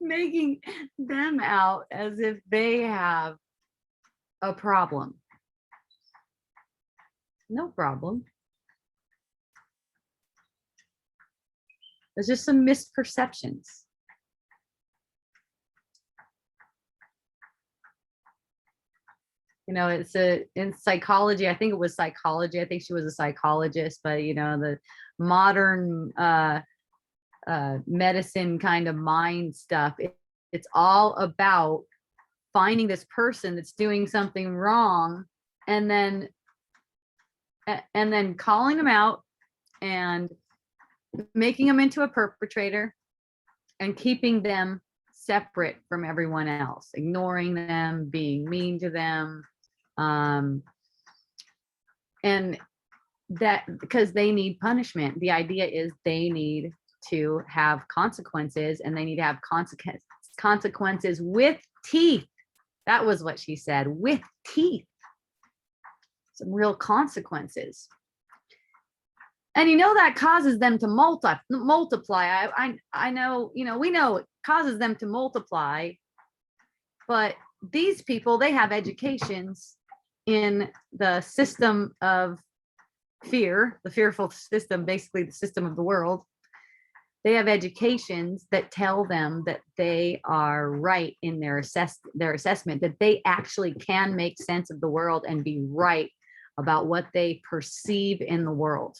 S1: making them out as if they have a problem. No problem. There's just some misperceptions. You know, it's in psychology, I think it was psychology. I think she was a psychologist, but you know, the modern medicine kind of mind stuff, it's all about finding this person that's doing something wrong, and then calling them out, and making them into a perpetrator and keeping them separate from everyone else, ignoring them, being mean to them. And that because they need punishment. The idea is they need to have consequences, and they need to have consequences with teeth. That was what she said, with teeth. Some real consequences. And that causes them to multiply. I know, we know it causes them to multiply, but these people, they have educations in the system of fear, the fearful system, basically the system of the world. They have educations that tell them that they are right in their assessment, that they actually can make sense of the world and be right about what they perceive in the world.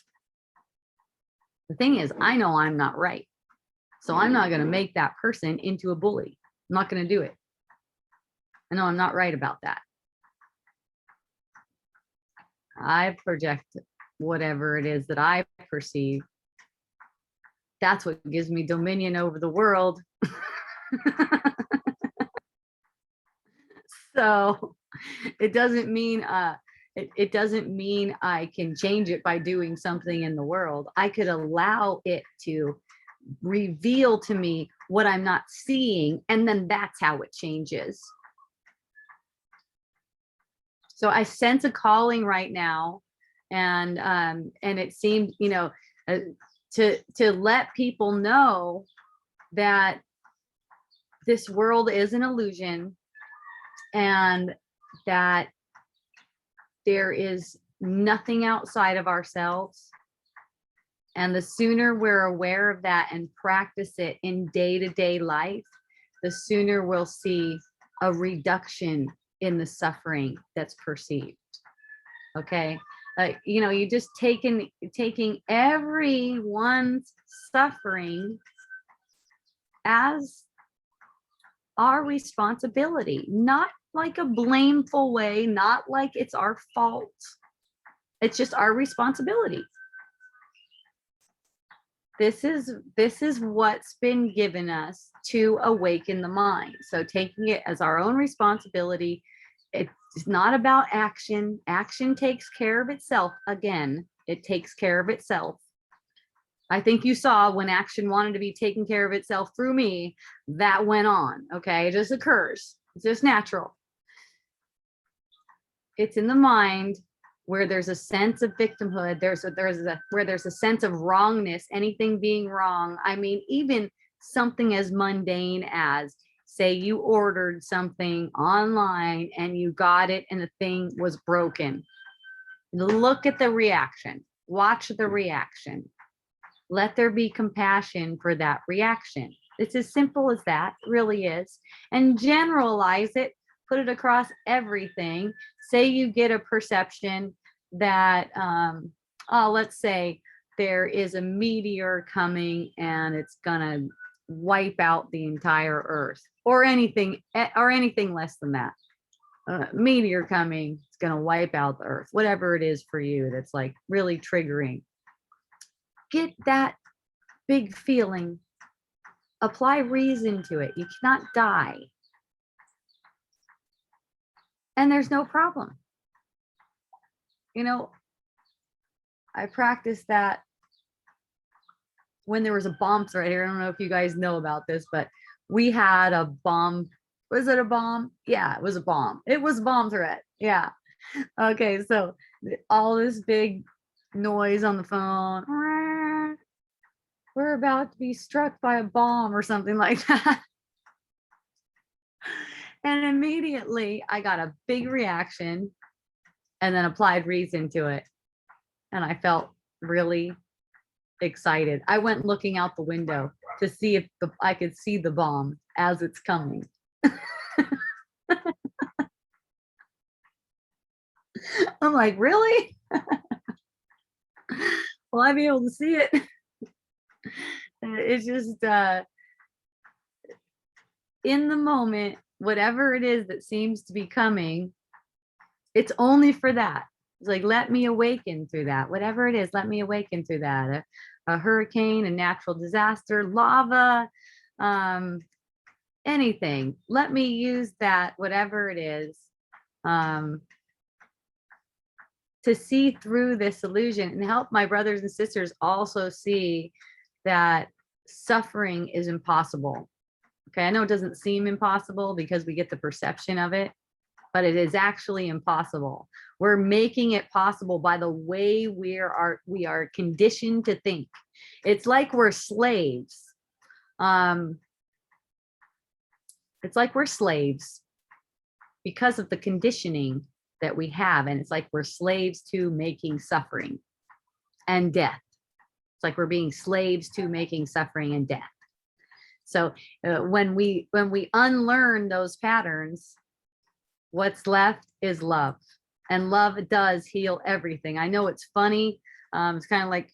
S1: The thing is, I know I'm not right. So I'm not going to make that person into a bully. I'm not going to do it. I know I'm not right about that. I project whatever it is that I perceive. That's what gives me dominion over the world. So it doesn't mean it doesn't mean I can change it by doing something in the world. I could allow it to reveal to me what I'm not seeing, and then that's how it changes. So I sense a calling right now, and it seemed, to let people know that this world is an illusion, and that there is nothing outside of ourselves. And the sooner we're aware of that and practice it in day-to-day life, the sooner we'll see a reduction in the suffering that's perceived. Okay. You just taking everyone's suffering as our responsibility, not like a blameful way, not like it's our fault. It's just our responsibility. This is what's been given us to awaken the mind. So taking it as our own responsibility. It's not about action. Action takes care of itself. Again, it takes care of itself. I think you saw when action wanted to be taken care of itself through me, that went on. Okay, it just occurs. It's just natural. It's in the mind where there's a sense of victimhood, where there's a sense of wrongness, anything being wrong. I mean, even something as mundane as, say you ordered something online and you got it and the thing was broken. Look at the reaction. Watch the reaction. Let there be compassion for that reaction. It's as simple as that, it really is. And generalize it, put it across everything. Say you get a perception that, let's say there is a meteor coming and it's gonna wipe out the entire earth, or anything less than that. Meteor coming, it's gonna wipe out the earth, whatever it is for you that's like really triggering. Get that big feeling, apply reason to it. You cannot die. And there's no problem. I practiced that when there was a bomb threat here. I don't know if you guys know about this, but we had a bomb. Was it a bomb? Yeah, it was a bomb. It was a bomb threat. Yeah. Okay, so all this big noise on the phone. We're about to be struck by a bomb or something like that. And immediately I got a big reaction and then applied reason to it. And I felt really excited. I went looking out the window to see if I could see the bomb as it's coming. I'm like, really? Will I be able to see it? It's just in the moment, whatever it is that seems to be coming, it's only for that. It's like, let me awaken through that. Whatever it is, let me awaken through that. A hurricane, a natural disaster, lava, anything. Let me use that, whatever it is, to see through this illusion and help my brothers and sisters also see that suffering is impossible. Okay, I know it doesn't seem impossible because we get the perception of it, but it is actually impossible. We're making it possible by the way we are conditioned to think. It's like we're slaves. It's like we're slaves because of the conditioning that we have, and it's like we're slaves to making suffering and death. It's like we're being slaves to making suffering and death. So when we unlearn those patterns, what's left is love, and love does heal everything. I know it's funny. It's kind of like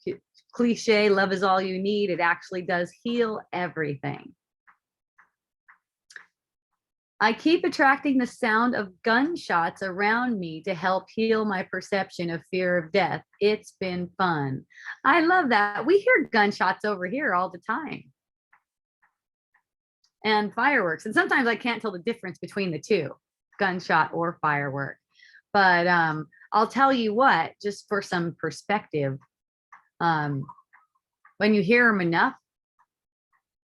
S1: cliche, love is all you need. It actually does heal everything. I keep attracting the sound of gunshots around me to help heal my perception of fear of death. It's been fun. I love that. We hear gunshots over here all the time. And fireworks. And sometimes I can't tell the difference between the two, gunshot or firework. But I'll tell you what, just for some perspective, when you hear them enough,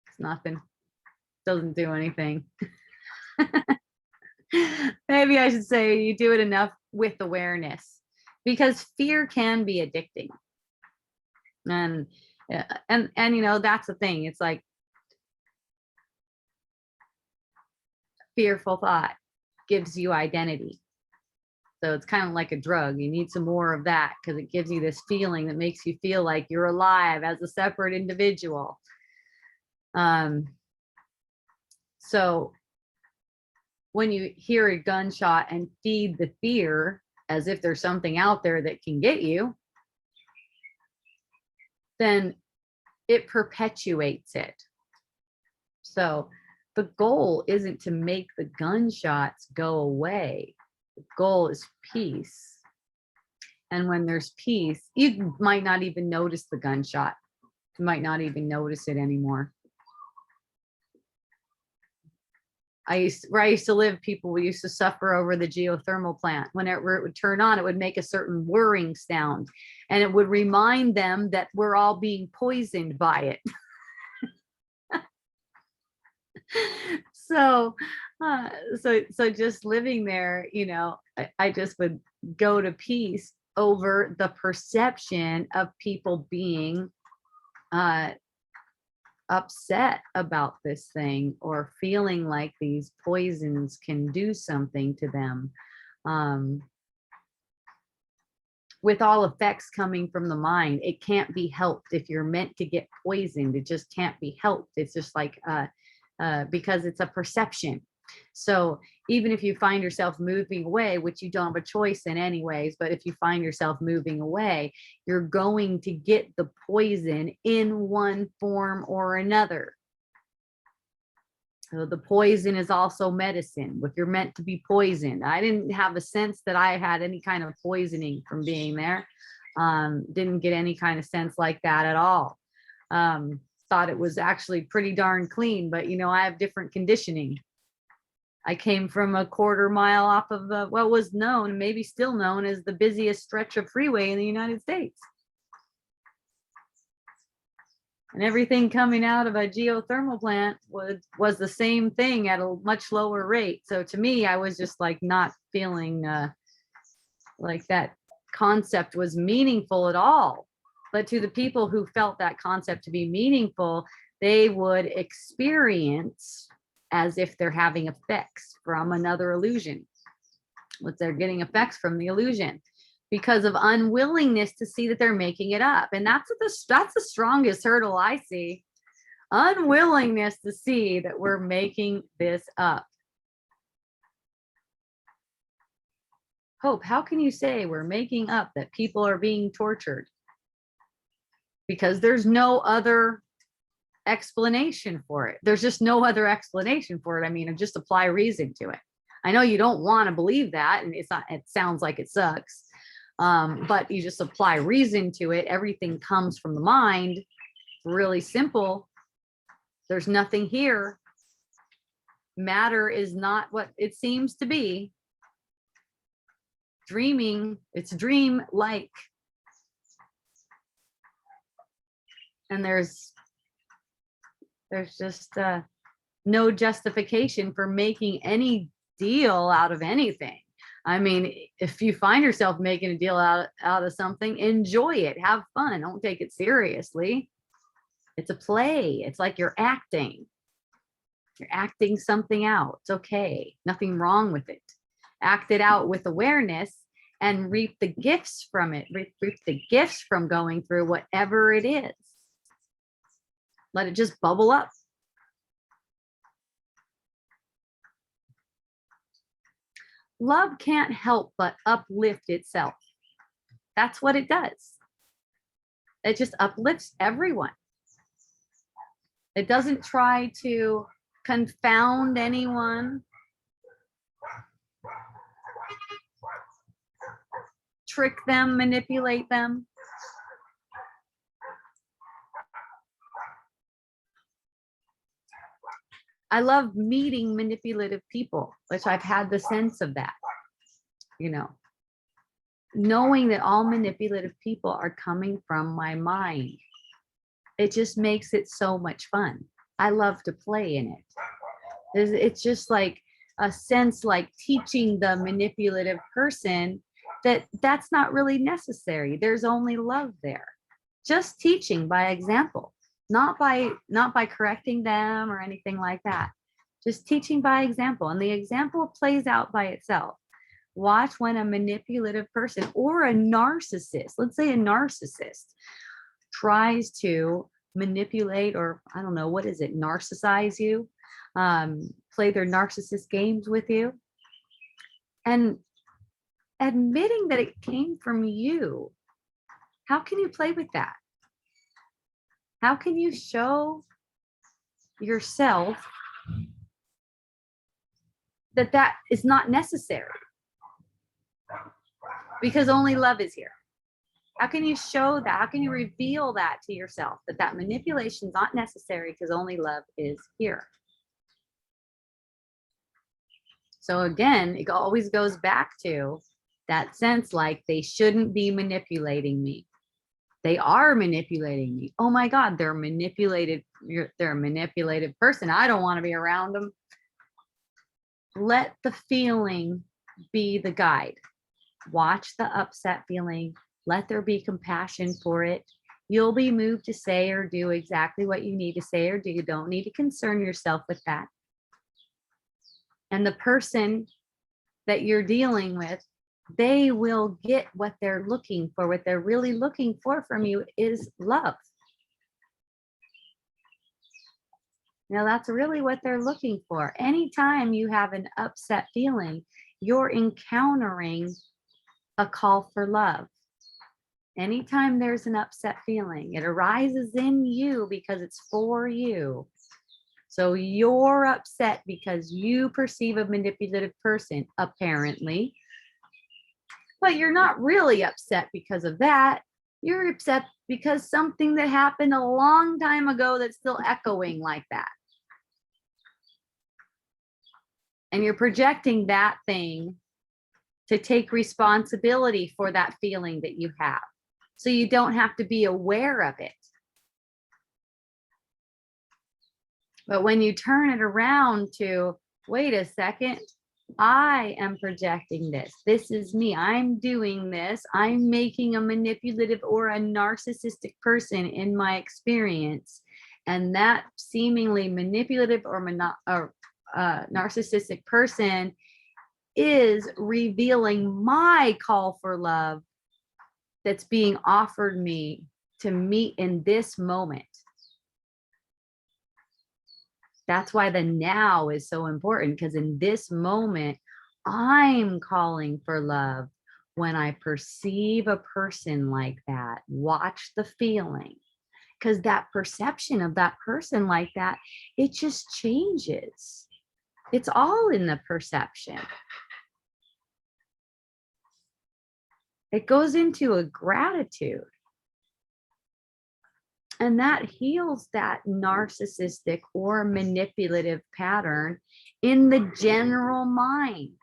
S1: it's nothing. Doesn't do anything. Maybe I should say you do it enough with awareness, because fear can be addicting. And you know, that's the thing. It's like fearful thought gives you identity. So it's kind of like a drug. You need some more of that because it gives you this feeling that makes you feel like you're alive as a separate individual. So when you hear a gunshot and feed the fear as if there's something out there that can get you, then it perpetuates it. So the goal isn't to make the gunshots go away. The goal is peace. And when there's peace, you might not even notice the gunshot. You might not even notice it anymore. Where I used to live, people used to suffer over the geothermal plant. Whenever it would turn on, it would make a certain whirring sound, and it would remind them that we're all being poisoned by it. So just living there, you know, I just would go to peace over the perception of people being upset about this thing or feeling like these poisons can do something to them. With all effects coming from the mind, it can't be helped. If you're meant to get poisoned, it just can't be helped. It's just like because it's a perception. So even if you find yourself moving away, which you don't have a choice in anyways, but if you find yourself moving away, you're going to get the poison in one form or another. So the poison is also medicine. If you're meant to be poisoned, I didn't have a sense that I had any kind of poisoning from being there. Didn't get any kind of sense like that at all. Thought it was actually pretty darn clean, but you know, I have different conditioning. I came from a quarter mile off of what was known, maybe still known, as the busiest stretch of freeway in the United States. And everything coming out of a geothermal plant was the same thing at a much lower rate. So to me, I was just like not feeling like that concept was meaningful at all. But to the people who felt that concept to be meaningful, they would experience as if they're having effects from another illusion. What they're getting effects from the illusion because of unwillingness to see that they're making it up. And that's the strongest hurdle I see. Unwillingness to see that we're making this up. Hope, how can you say we're making up that people are being tortured? Because there's no other explanation for it. There's just no other explanation for it. I mean, just apply reason to it. I know you don't want to believe that, and it's not, it sounds like it sucks, But you just apply reason to it. Everything comes from the mind. Really simple. There's nothing here. Matter is not what it seems to be. Dreaming, it's dream-like. And there's just no justification for making any deal out of anything. I mean, if you find yourself making a deal out of something, enjoy it, have fun, don't take it seriously. It's a play. It's like you're acting something out. It's okay, nothing wrong with it. Act it out with awareness and reap the gifts from it. Reap the gifts from going through whatever it is. Let it just bubble up. Love can't help but uplift itself. That's what it does. It just uplifts everyone. It doesn't try to confound anyone, trick them, manipulate them. I love meeting manipulative people, which I've had the sense of that, you know, knowing that all manipulative people are coming from my mind. It just makes it so much fun. I love to play in it. It's just like a sense like teaching the manipulative person that that's not really necessary. There's only love there. Just teaching by example. Not by correcting them or anything like that. Just teaching by example. And the example plays out by itself. Watch when a manipulative person or a narcissist, let's say a narcissist, tries to manipulate, or I don't know, what is it, narcissize you, play their narcissist games with you. And admitting that it came from you, how can you play with that? How can you show yourself that that is not necessary? Because only love is here. How can you show that? How can you reveal that to yourself, that that manipulation is not necessary because only love is here? So again, it always goes back to that sense like they shouldn't be manipulating me. They are manipulating me. Oh my God, they're manipulated. They're a manipulative person. I don't want to be around them. Let the feeling be the guide. Watch the upset feeling. Let there be compassion for it. You'll be moved to say or do exactly what you need to say or do. You don't need to concern yourself with that. And the person that you're dealing with, they will get what they're looking for. What they're really looking for from you is love. Now, that's really what they're looking for. Anytime you have an upset feeling, you're encountering a call for love. Anytime there's an upset feeling, it arises in you because it's for you. So you're upset because you perceive a manipulative person, apparently. But you're not really upset because of that. You're upset because something that happened a long time ago that's still echoing like that. And you're projecting that thing to take responsibility for that feeling that you have. So you don't have to be aware of it. But when you turn it around to, wait a second, I am projecting this. This is me. I'm doing this. I'm making a manipulative or a narcissistic person in my experience. And that seemingly manipulative or narcissistic person is revealing my call for love that's being offered me to meet in this moment. That's why the now is so important, because in this moment, I'm calling for love. When I perceive a person like that, watch the feeling, because that perception of that person like that, it just changes. It's all in the perception. It goes into a gratitude. And that heals that narcissistic or manipulative pattern in the general mind.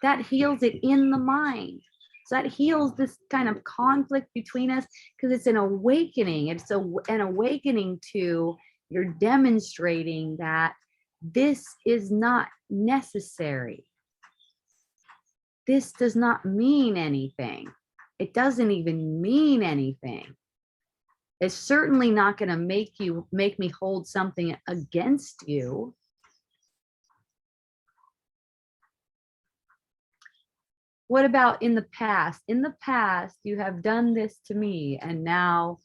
S1: That heals it in the mind. So that heals this kind of conflict between us, because it's an awakening. It's an awakening to, you're demonstrating that this is not necessary. This does not mean anything. It doesn't even mean anything. It's certainly not going to make me hold something against you. What about in the past? In the past, you have done this to me, and now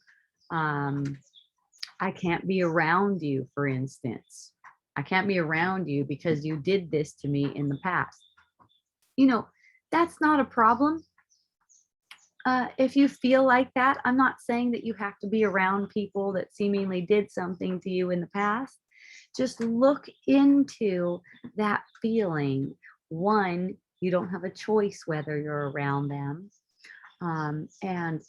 S1: I can't be around you, for instance. I can't be around you because you did this to me in the past. You know, that's not a problem. If you feel like that, I'm not saying that you have to be around people that seemingly did something to you in the past. Just look into that feeling. One, you don't have a choice whether you're around them. And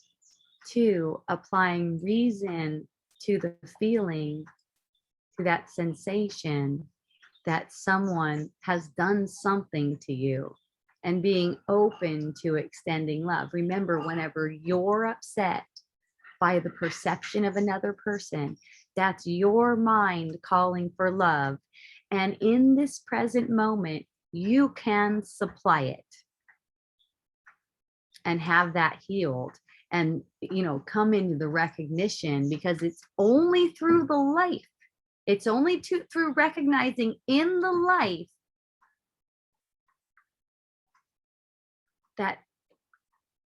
S1: two, applying reason to the feeling, to that sensation that someone has done something to you, and being open to extending love. Remember, whenever you're upset by the perception of another person, that's your mind calling for love. And in this present moment, you can supply it and have that healed, and, you know, come into the recognition, because it's only through the life. It's only through recognizing in the life that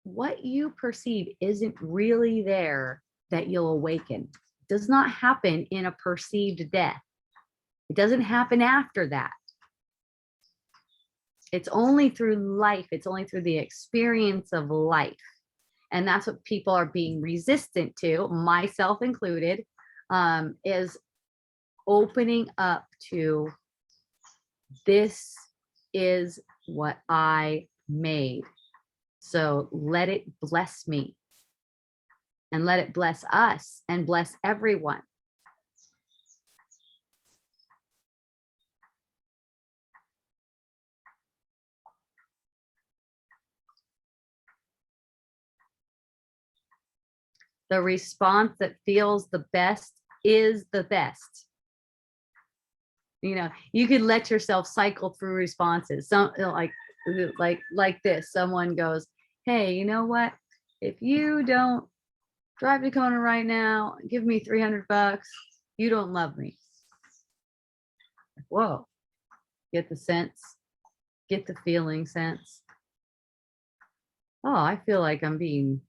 S1: what you perceive isn't really there, that you'll awaken. It does not happen in a perceived death. It doesn't happen after that. It's only through life. It's only through the experience of life. And that's what people are being resistant to, myself included, is opening up to, this is what I made. So let it bless me, and let it bless us, and bless everyone. The response that feels the best is the best. You know, you could let yourself cycle through responses. Some like this. Someone goes, hey, you know what? If you don't drive to Kona right now, give me $300, you don't love me. Whoa. Get the sense, get the feeling sense. Oh, I feel like I'm being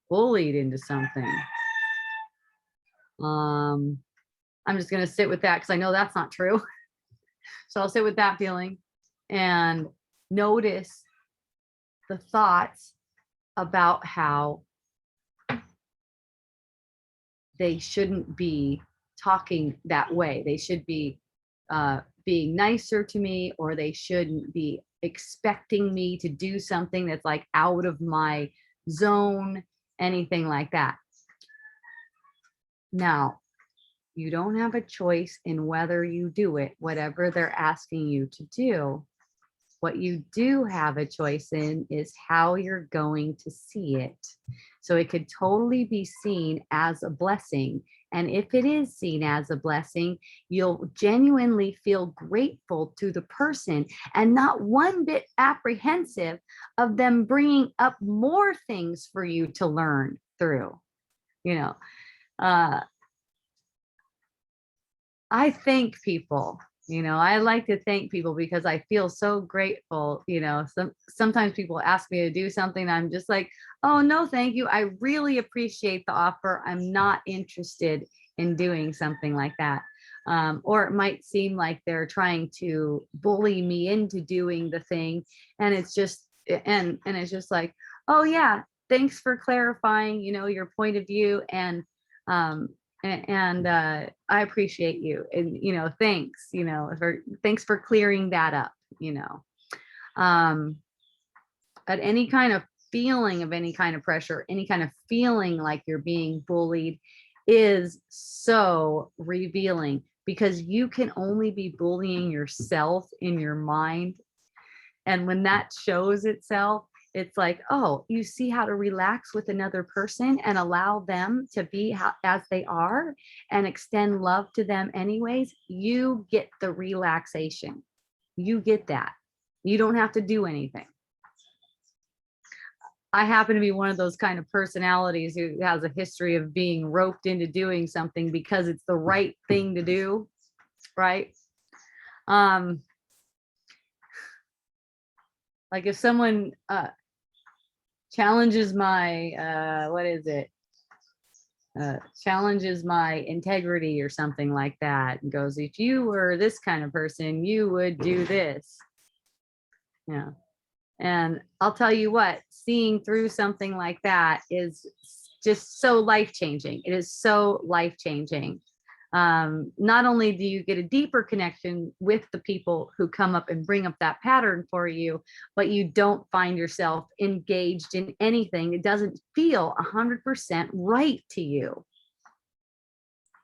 S1: bullied into something. I'm just going to sit with that, because I know that's not true. So I'll sit with that feeling and notice the thoughts about how they shouldn't be talking that way. They should be being nicer to me, or they shouldn't be expecting me to do something that's like out of my zone, anything like that. Now, you don't have a choice in whether you do it, whatever they're asking you to do. What you do have a choice in is how you're going to see it. So it could totally be seen as a blessing. And if it is seen as a blessing, you'll genuinely feel grateful to the person, and not one bit apprehensive of them bringing up more things for you to learn through. You know, I thank people. You know, I like to thank people because I feel so grateful. You know, sometimes people ask me to do something, I'm just like, oh, no, thank you. I really appreciate the offer. I'm not interested in doing something like that. Or it might seem like they're trying to bully me into doing the thing. And it's just, and it's just like, oh yeah, thanks for clarifying, you know, your point of view. And I appreciate you, and, you know, thanks, you know, thanks for clearing that up, you know. But any kind of feeling of any kind of pressure, any kind of feeling like you're being bullied is so revealing, because you can only be bullying yourself in your mind. And when that shows itself, it's like, oh, you see how to relax with another person and allow them to be as they are and extend love to them anyways. You get the relaxation. You get that. You don't have to do anything. I happen to be one of those kind of personalities who has a history of being roped into doing something because it's the right thing to do, right? Like if someone challenges my challenges my integrity or something like that, and goes, if you were this kind of person, you would do this. Yeah. And I'll tell you what, seeing through something like that is just so life-changing. It is so life-changing. Not only do you get a deeper connection with the people who come up and bring up that pattern for you, but you don't find yourself engaged in anything. It doesn't feel 100% right to you.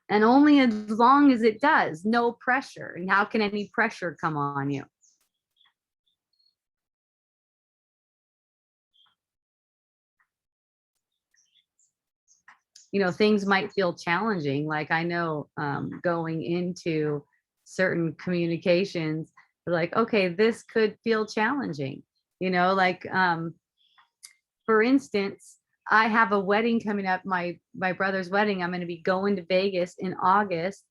S1: And only as long as it does, no pressure. And how can any pressure come on you? You know, things might feel challenging. Like I know going into certain communications, like, okay, this could feel challenging, you know, like for instance, I have a wedding coming up, my brother's wedding. I'm going to be going to Vegas in August.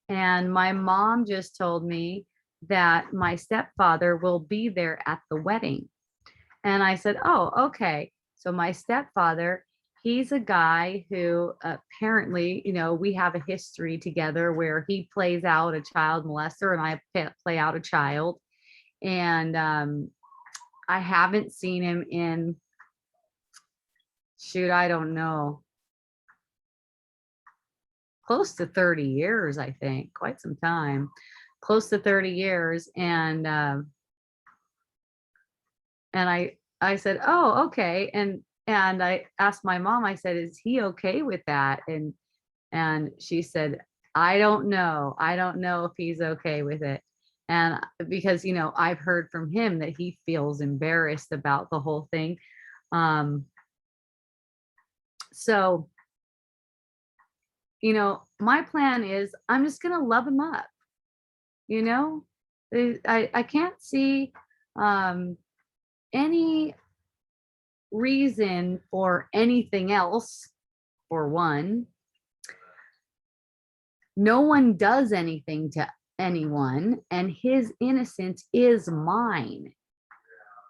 S1: And my mom just told me that my stepfather will be there at the wedding. And I said, oh, okay. So my stepfather, he's a guy who apparently, you know, we have a history together where he plays out a child molester and I play out a child. And I haven't seen him in, shoot, I don't know, close to 30 years, I think, quite some time, close to 30 years. And I said, oh, okay. And I asked my mom, I said, is he okay with that? And she said, I don't know. I don't know if he's okay with it. And because, you know, I've heard from him that he feels embarrassed about the whole thing. So, you know, my plan is I'm just going to love him up. You know, I can't see any reason for anything else. For one, no one does anything to anyone, and his innocence is mine.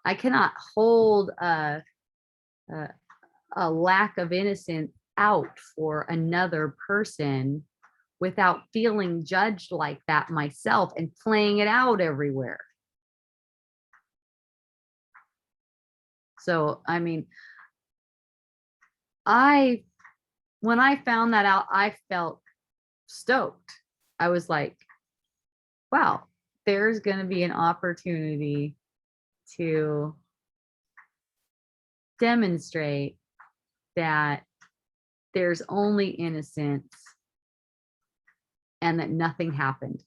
S1: I cannot hold a lack of innocence out for another person without feeling judged like that myself and playing it out everywhere. So, I mean, when I found that out, I felt stoked. I was like, wow, there's going to be an opportunity to demonstrate that there's only innocence and that nothing happened.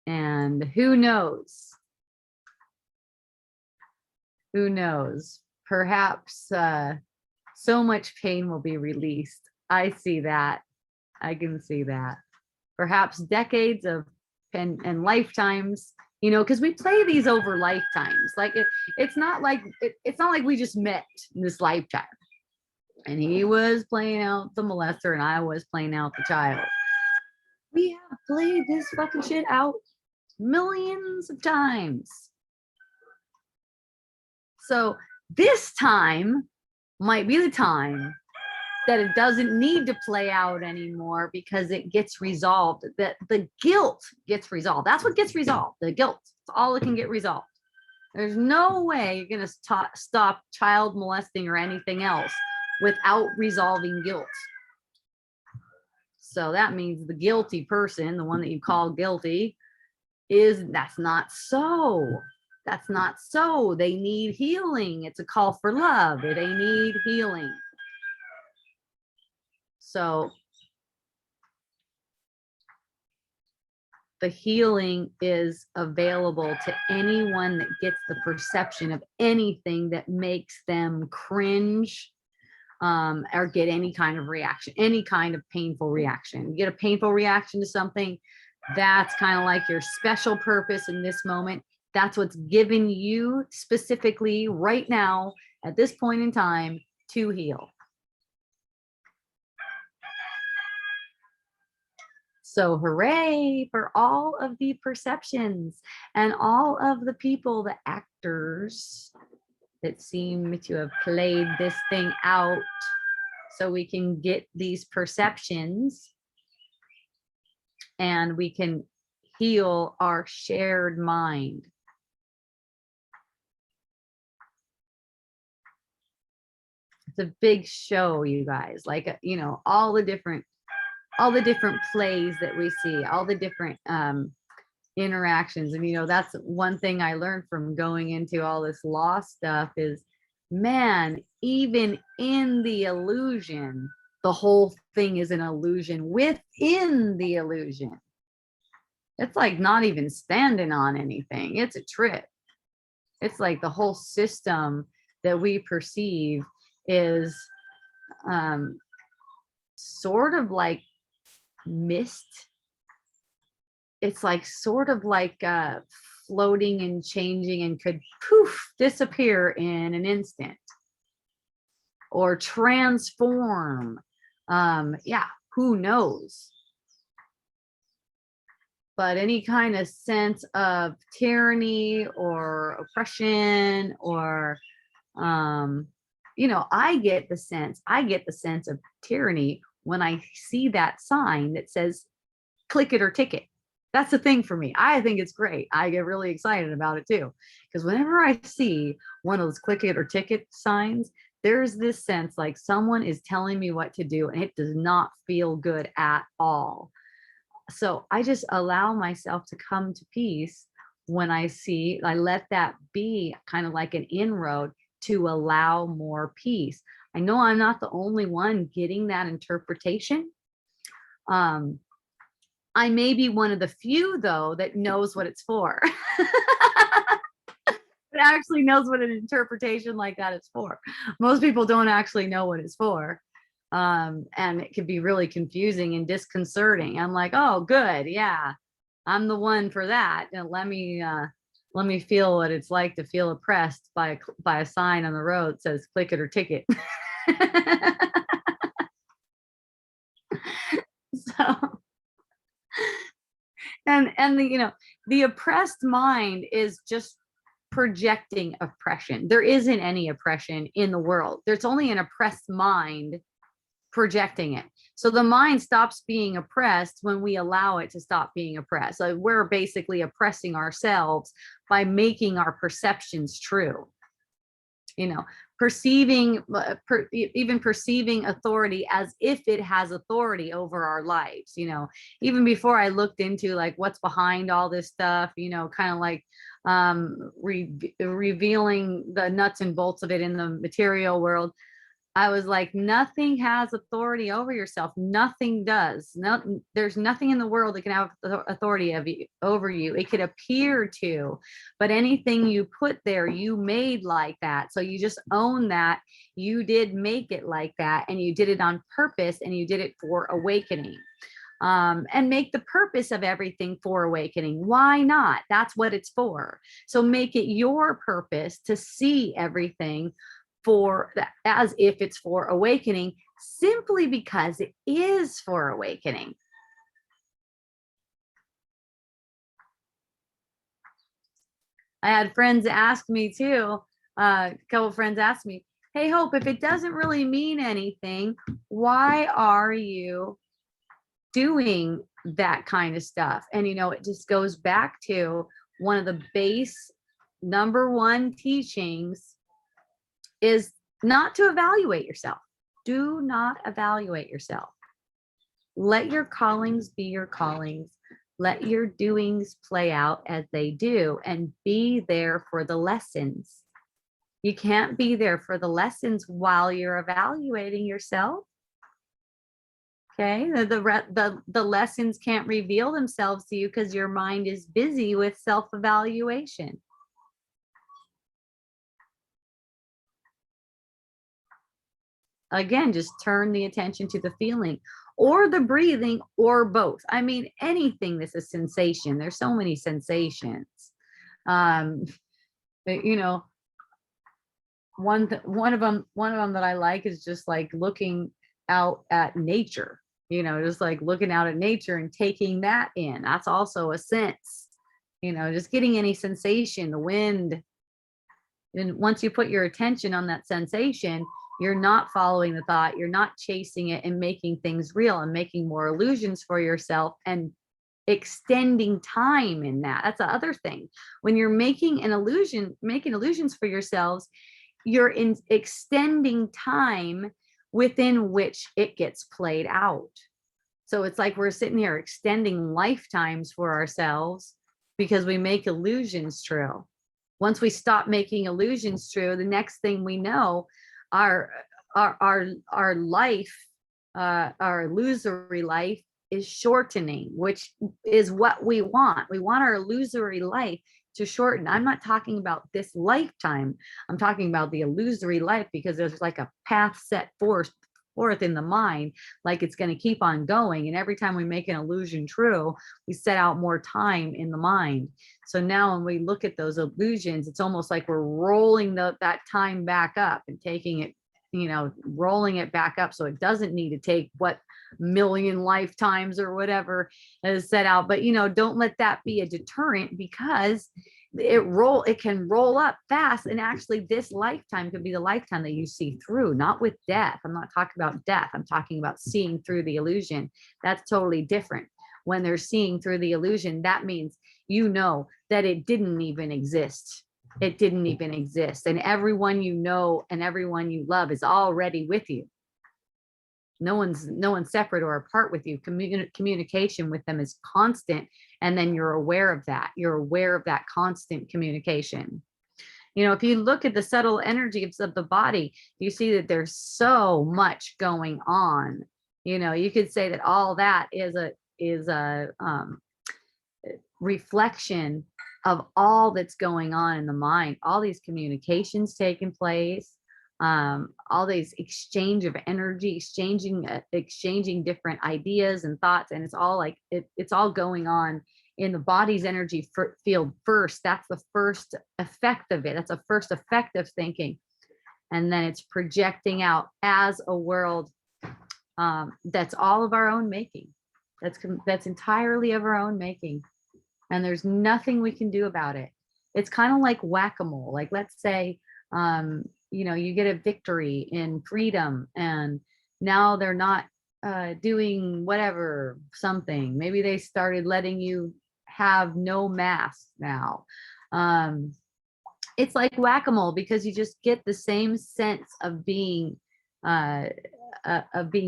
S1: And who knows? Who knows? Perhaps so much pain will be released. I see that. I can see that. Perhaps decades of and lifetimes, you know, because we play these over lifetimes. Like it's not like we just met in this lifetime. And he was playing out the molester and I was playing out the child. We have played this fucking shit out millions of times. So this time might be the time that it doesn't need to play out anymore because it gets resolved, that the guilt gets resolved. That's what gets resolved, the guilt. It's all that can get resolved. There's no way you're going to stop child molesting or anything else without resolving guilt. So that means the guilty person, the one that you call guilty, that's not so. That's not so. They need healing. It's a call for love. They need healing. So the healing is available to anyone that gets the perception of anything that makes them cringe, or get any kind of reaction, any kind of painful reaction. You get a painful reaction to something, that's kind of like your special purpose in this moment. That's what's given you specifically right now at this point in time to heal. So hooray for all of the perceptions and all of the people, the actors that seem to have played this thing out so we can get these perceptions and we can heal our shared mind. It's a big show, you guys, like, you know, all the different plays that we see, all the different interactions. And, you know, that's one thing I learned from going into all this law stuff is, man, even in the illusion, the whole thing is an illusion within the illusion. It's like not even standing on anything. It's a trip. It's like the whole system that we perceive is sort of like mist. It's like sort of like floating and changing and could poof disappear in an instant or transform. Yeah, who knows? But any kind of sense of tyranny or oppression or you know, I get the sense of tyranny when I see that sign that says click it or ticket. That's the thing for me. I think it's great. I get really excited about it too. Because whenever I see one of those click it or ticket signs, there's this sense like someone is telling me what to do and it does not feel good at all. So I just allow myself to come to peace when I let that be kind of like an inroad to allow more peace. I know I'm not the only one getting that interpretation. I may be one of the few, though, that knows what it's for. That actually knows what an interpretation like that is for. Most people don't actually know what it's for. And it can be really confusing and disconcerting. I'm like, oh, good. Yeah, I'm the one for that. And let me feel what it's like to feel oppressed by a sign on the road that says click it or ticket. So, and the, you know, the oppressed mind is just projecting oppression. There isn't any oppression in the world. There's only an oppressed mind projecting it. So the mind stops being oppressed when we allow it to stop being oppressed. So we're basically oppressing ourselves by making our perceptions true. You know, even perceiving authority as if it has authority over our lives. You know, even before I looked into like what's behind all this stuff, you know, kind of like revealing the nuts and bolts of it in the material world, I was like, nothing has authority over yourself. Nothing does. No, there's nothing in the world that can have authority over you. It could appear to, but anything you put there, you made like that. So you just own that. You did make it like that, and you did it on purpose, and you did it for awakening. And make the purpose of everything for awakening. Why not? That's what it's for. So make it your purpose to see everything as if it's for awakening, simply because it is for awakening. I had friends ask me too, a couple of friends asked me, hey, Hope, if it doesn't really mean anything, why are you doing that kind of stuff? And, you know, it just goes back to one of the base number one teachings is not to evaluate yourself. Do not evaluate yourself. Let your callings be your callings. Let your doings play out as they do and be there for the lessons. You can't be there for the lessons while you're evaluating yourself. Okay, the lessons can't reveal themselves to you because your mind is busy with self-evaluation. Again, just turn the attention to the feeling or the breathing or both. I mean, anything that's a sensation. There's so many sensations. You know, one of them that I like is just like looking out at nature, you know, just like looking out at nature and taking that in. That's also a sense, you know, just getting any sensation, the wind. And once you put your attention on that sensation, you're not following the thought, you're not chasing it and making things real and making more illusions for yourself and extending time in that. That's the other thing. When you're making illusions for yourselves, you're extending time within which it gets played out. So it's like we're sitting here extending lifetimes for ourselves because we make illusions true. Once we stop making illusions true, the next thing we know, our life, our illusory life is shortening, which is what we want. We want our illusory life to shorten. I'm not talking about this lifetime. I'm talking about the illusory life, because there's like a path set forth in the mind, like it's going to keep on going. And every time we make an illusion true, we set out more time in the mind. So now when we look at those illusions, it's almost like we're rolling that time back up and taking it, you know, rolling it back up. So it doesn't need to take what million lifetimes or whatever is set out. But, you know, don't let that be a deterrent, because it can roll up fast. And actually this lifetime could be the lifetime that you see through, not with death. I'm not talking about death. I'm talking about seeing through the illusion. That's totally different. When they're seeing through the illusion, that means, you know, that it didn't even exist. It didn't even exist. And everyone you know and everyone you love is already with you. No one's separate or apart with you. Communication with them is constant. And then you're aware of that. You're aware of that constant communication. You know, if you look at the subtle energies of the body, you see that there's so much going on. You know, you could say that all that is a reflection of all that's going on in the mind, all these communications taking place, all these exchange of energy, exchanging different ideas and thoughts. And it's all like, it's all going on in the body's energy field first. That's the first effect of it. That's a first effect of thinking. And then it's projecting out as a world that's all of our own making. That's entirely of our own making. And there's nothing we can do about it. It's kind of like whack-a-mole. Like, let's say, you know, you get a victory in freedom, and now they're not doing whatever, something. Maybe they started letting you have no mask now. It's like whack-a-mole, because you just get the same sense of being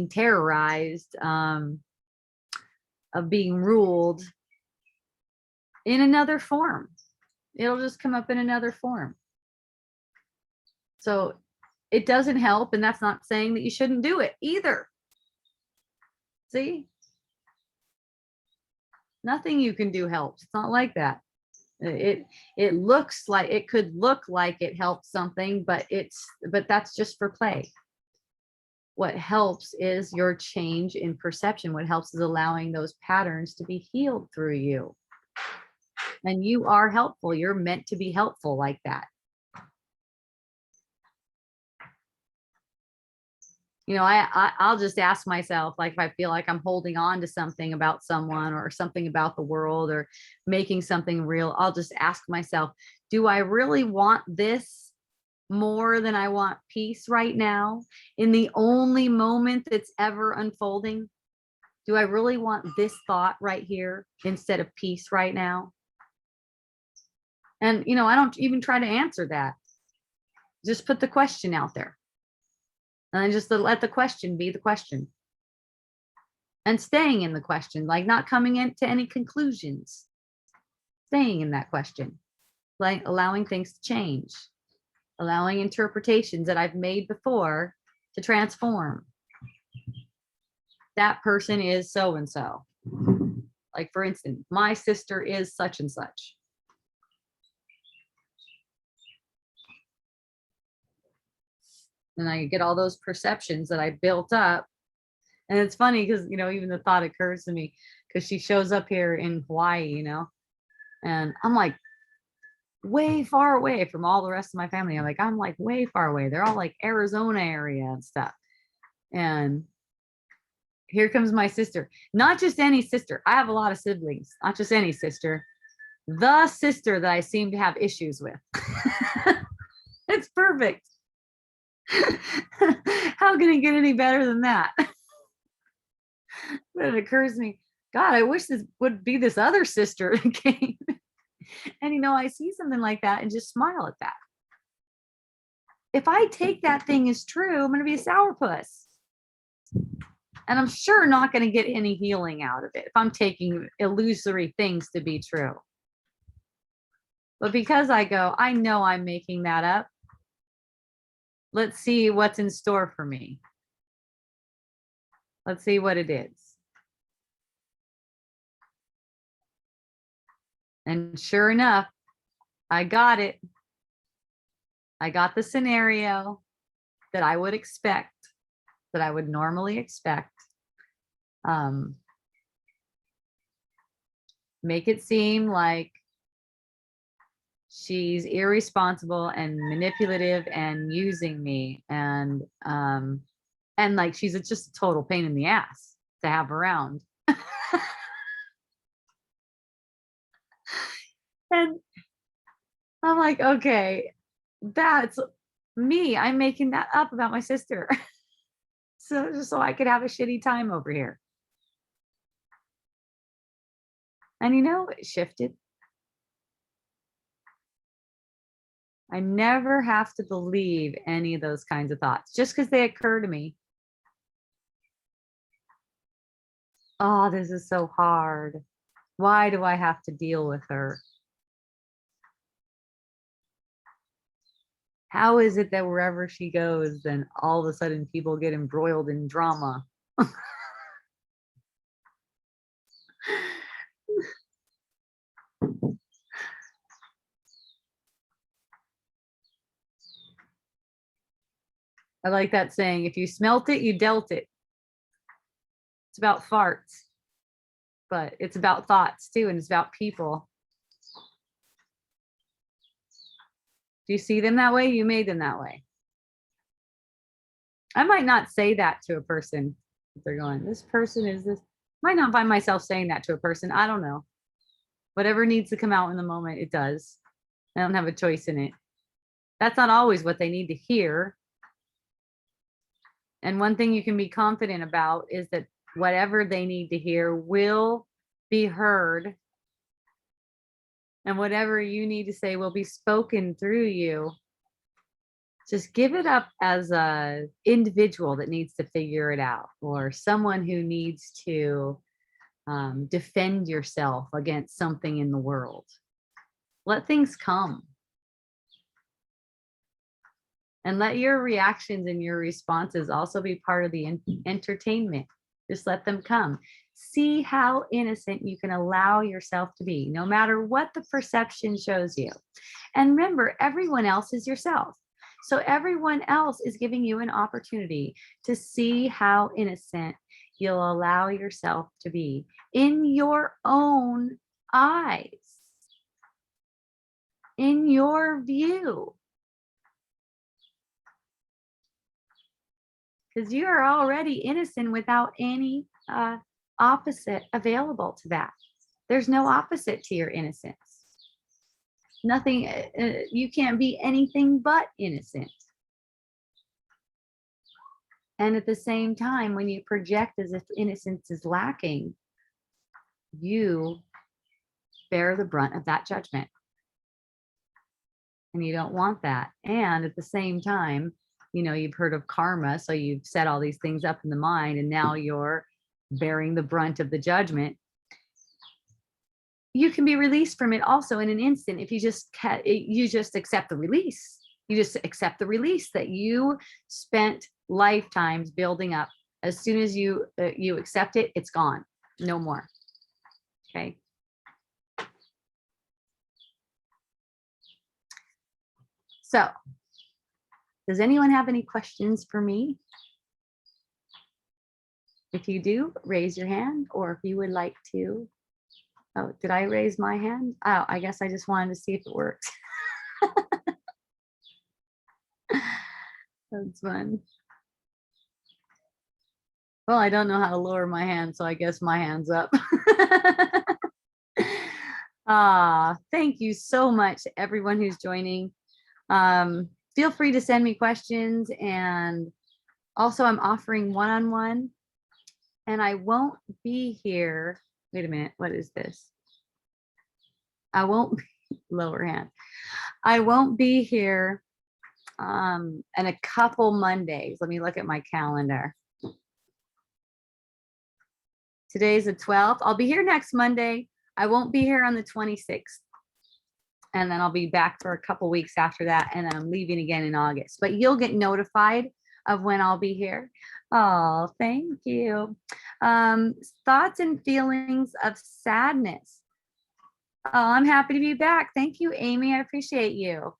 S1: terrorized, of being ruled in another form. It'll just come up in another form. So it doesn't help, and that's not saying that you shouldn't do it either. See? Nothing you can do helps. It's not like that. It looks like, it could look like it helps something, but that's just for play. What helps is your change in perception. What helps is allowing those patterns to be healed through you. And you are helpful. You're meant to be helpful like that. You know, I'll just ask myself, like, if I feel like I'm holding on to something about someone or something about the world or making something real, I'll just ask myself, do I really want this more than I want peace right now, in the only moment that's ever unfolding? Do I really want this thought right here instead of peace right now? And, you know, I don't even try to answer that. Just put the question out there. And then just let the question be the question. and staying in the question, like not coming into any conclusions, staying in that question, like allowing things to change, allowing interpretations that I've made before to transform. That person is so and so. Like, for instance, my sister is such and such. And I get all those perceptions that I built up. And it's funny because, even the thought occurs to me because she shows up here in Hawaii, and I'm like way far away from all the rest of my family. I'm like way far away. They're all like Arizona area and stuff. And here comes my sister. Not just any sister. I have a lot of siblings, not just any sister. The sister that I seem to have issues with. It's perfect. How can it get any better than that? But it occurs to me, God, I wish this would be this other sister that came. And I see something like that and just smile at that. If I take that thing as true, I'm going to be a sourpuss. And I'm sure not going to get any healing out of it if I'm taking illusory things to be true. But because I know I'm making that up. Let's see what's in store for me. Let's see what it is. And sure enough, I got it. I got the scenario that I would expect, that I would normally expect. Make it seem like she's irresponsible and manipulative and using me, and like she's just a total pain in the ass to have around. And I'm like, okay, that's me. I'm making that up about my sister. So just so I could have a shitty time over here. And it shifted. I never have to believe any of those kinds of thoughts just because they occur to me. Oh, this is so hard. Why do I have to deal with her? How is it that wherever she goes, then all of a sudden people get embroiled in drama? I like that saying, if you smelt it, you dealt it. It's about farts, but it's about thoughts too, and it's about people. Do you see them that way? You made them that way. I might not say that to a person. If they're going, this person is this. Might not find myself saying that to a person. I don't know. Whatever needs to come out in the moment, it does. I don't have a choice in it. That's not always what they need to hear. And one thing you can be confident about is that whatever they need to hear will be heard. And whatever you need to say will be spoken through you. Just give it up as an individual that needs to figure it out, or someone who needs to defend yourself against something in the world. Let things come. And let your reactions and your responses also be part of the entertainment. Just let them come. See how innocent you can allow yourself to be, no matter what the perception shows you. And remember, everyone else is yourself. So everyone else is giving you an opportunity to see how innocent you'll allow yourself to be in your own eyes, in your view. Because you are already innocent without any opposite available to that. There's no opposite to your innocence. Nothing, you can't be anything but innocent. And at the same time, when you project as if innocence is lacking, you bear the brunt of that judgment. And you don't want that. And at the same time, you've heard of karma. So you've set all these things up in the mind, and now you're bearing the brunt of the judgment, you can be released from it also in an instant if you just accept the release. You just accept the release that you spent lifetimes building up. As soon as you accept it, it's gone. No more. Okay. So, does anyone have any questions for me? If you do, raise your hand, or if you would like to. Oh, did I raise my hand? Oh, I guess I just wanted to see if it works. That's fun. Well, I don't know how to lower my hand, so I guess my hand's up. Thank you so much, everyone who's joining. Feel free to send me questions, and also I'm offering one-on-one, and I won't be here. Wait a minute, what is this? I won't be, lower hand. I won't be here in a couple Mondays. Let me look at my calendar. Today's the 12th. I'll be here next Monday. I won't be here on the 26th. And then I'll be back for a couple weeks after that. And then I'm leaving again in August. But you'll get notified of when I'll be here. Oh, thank you. Thoughts and feelings of sadness. Oh, I'm happy to be back. Thank you, Amy. I appreciate you.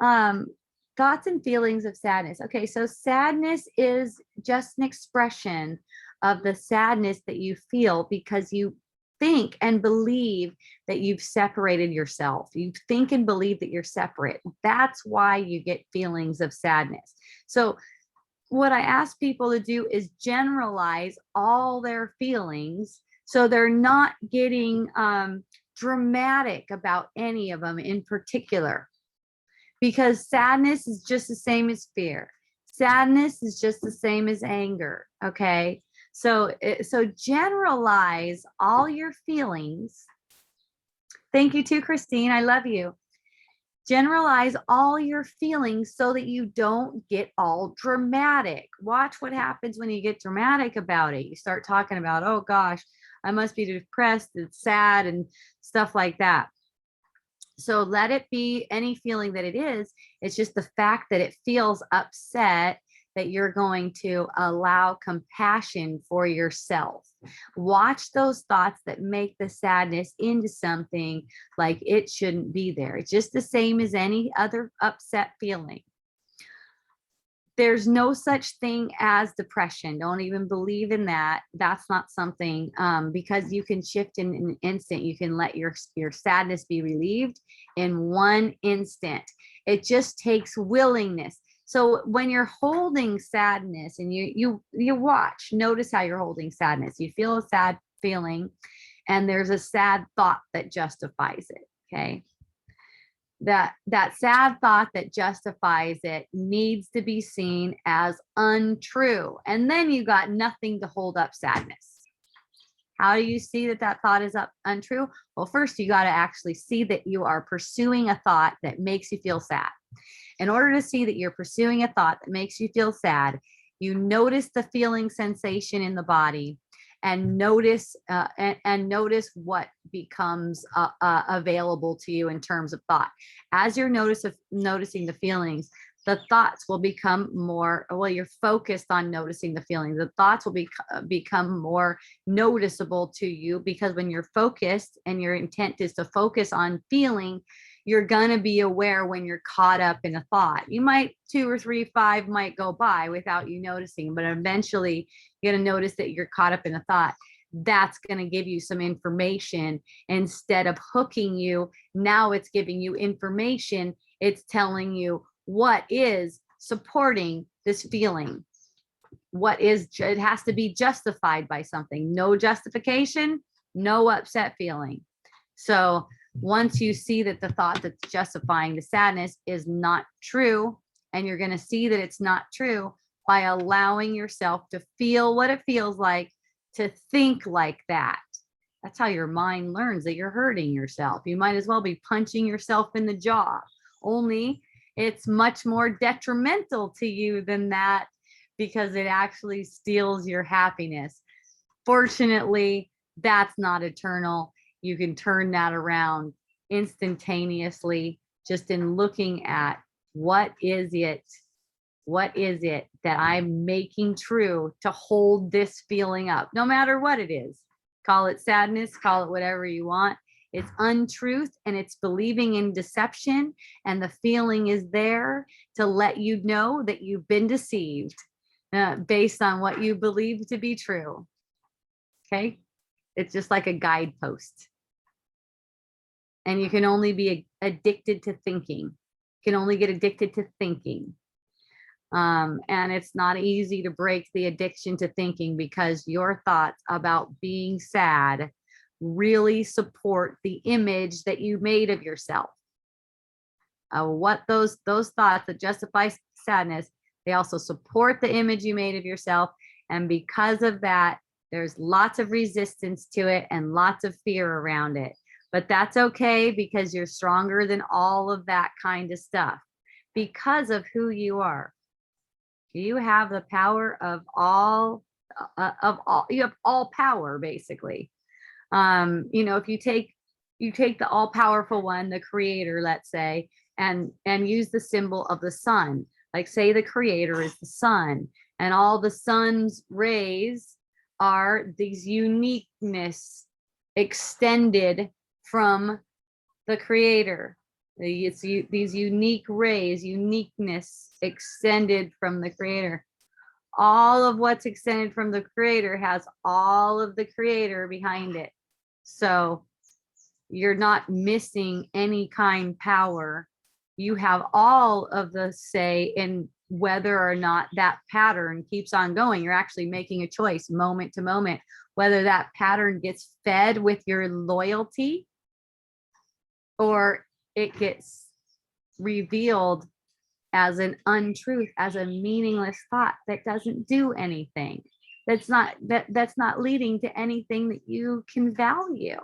S1: Thoughts and feelings of sadness. Okay, so sadness is just an expression of the sadness that you feel because you think and believe that you've separated yourself. You think and believe that you're separate. That's why you get feelings of sadness. So what I ask people to do is generalize all their feelings so they're not getting dramatic about any of them in particular, because sadness is just the same as fear. Sadness is just the same as anger. Okay. So generalize all your feelings. Thank you too, Christine. I love you. Generalize all your feelings so that you don't get all dramatic. Watch what happens when you get dramatic about it. You start talking about, oh gosh, I must be depressed, it's sad, and stuff like that. So let it be any feeling that it is. It's just the fact that it feels upset that you're going to allow compassion for yourself. Watch those thoughts that make the sadness into something like it shouldn't be there. It's just the same as any other upset feeling. There's no such thing as depression. Don't even believe in that. That's not something, because you can shift in an instant. You can let your sadness be relieved in one instant. It just takes willingness. So when you're holding sadness and you watch, notice how you're holding sadness. You feel a sad feeling and there's a sad thought that justifies it. Okay. That sad thought that justifies it needs to be seen as untrue. And then you got nothing to hold up sadness. How do you see that thought is untrue? Well, first you got to actually see that you are pursuing a thought that makes you feel sad. In order to see that you're pursuing a thought that makes you feel sad, you notice the feeling sensation in the body and notice what becomes available to you in terms of thought. As you're noticing the feelings, the thoughts will become more, well, you're focused on noticing the feelings. The thoughts will become more noticeable to you, because when you're focused and your intent is to focus on feeling, you're going to be aware when you're caught up in a thought. You might 2 or 3, 5 might go by without you noticing, but eventually you're going to notice that you're caught up in a thought. That's going to give you some information instead of hooking you. Now it's giving you information. It's telling you what is supporting this feeling. It has to be justified by something. No justification, no upset feeling. So once you see that the thought that's justifying the sadness is not true, and you're going to see that it's not true by allowing yourself to feel what it feels like to think like that. That's how your mind learns that you're hurting yourself. You might as well be punching yourself in the jaw, only it's much more detrimental to you than that, because it actually steals your happiness. Fortunately, that's not eternal. You can turn that around instantaneously just in looking at what is it that I'm making true to hold this feeling up, no matter what it is. Call it sadness, call it whatever you want. It's untruth and it's believing in deception. And the feeling is there to let you know that you've been deceived based on what you believe to be true. Okay. It's just like a guidepost. And you can only be addicted to thinking. You can only get addicted to thinking. And it's not easy to break the addiction to thinking because your thoughts about being sad really support the image that you made of yourself. What those thoughts that justify sadness, they also support the image you made of yourself. And because of that, there's lots of resistance to it and lots of fear around it. But that's okay because you're stronger than all of that kind of stuff because of who you are. You have the power of all, you have all power basically. If you take the all powerful one, the creator, let's say, and use the symbol of the sun, like say the creator is the sun and all the sun's rays are these uniqueness extended from the creator. It's these unique rays, uniqueness extended from the creator. All of what's extended from the creator has all of the creator behind it. So you're not missing any kind power. You have all of the say in whether or not that pattern keeps on going. You're actually making a choice moment to moment, whether that pattern gets fed with your loyalty or it gets revealed as an untruth, as a meaningless thought that doesn't do anything. That's not leading to anything that you can value,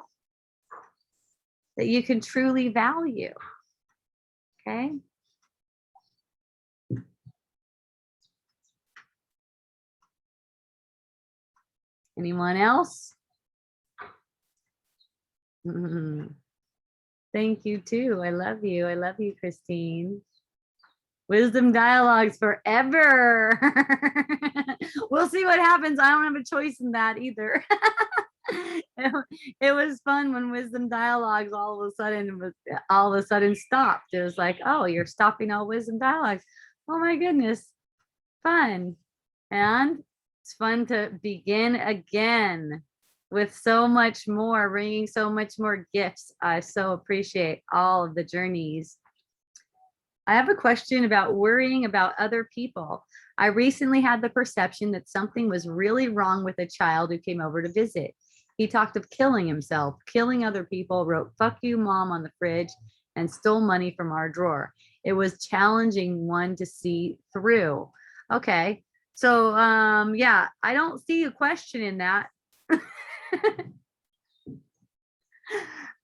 S1: that you can truly value. Okay. Anyone else? Thank you too. I love you. I love you, Christine. Wisdom dialogues forever. We'll see what happens. I don't have a choice in that either. It was fun when wisdom dialogues all of a sudden stopped. It was like, oh, you're stopping all wisdom dialogues. Oh my goodness. Fun. And it's fun to begin again with so much more, bringing so much more gifts. I so appreciate all of the journeys. I have a question about worrying about other people. I recently had the perception that something was really wrong with a child who came over to visit. He talked of killing himself, killing other people, wrote "fuck you, mom" on the fridge, and stole money from our drawer. It was challenging one to see through. Okay, so yeah, I don't see a question in that.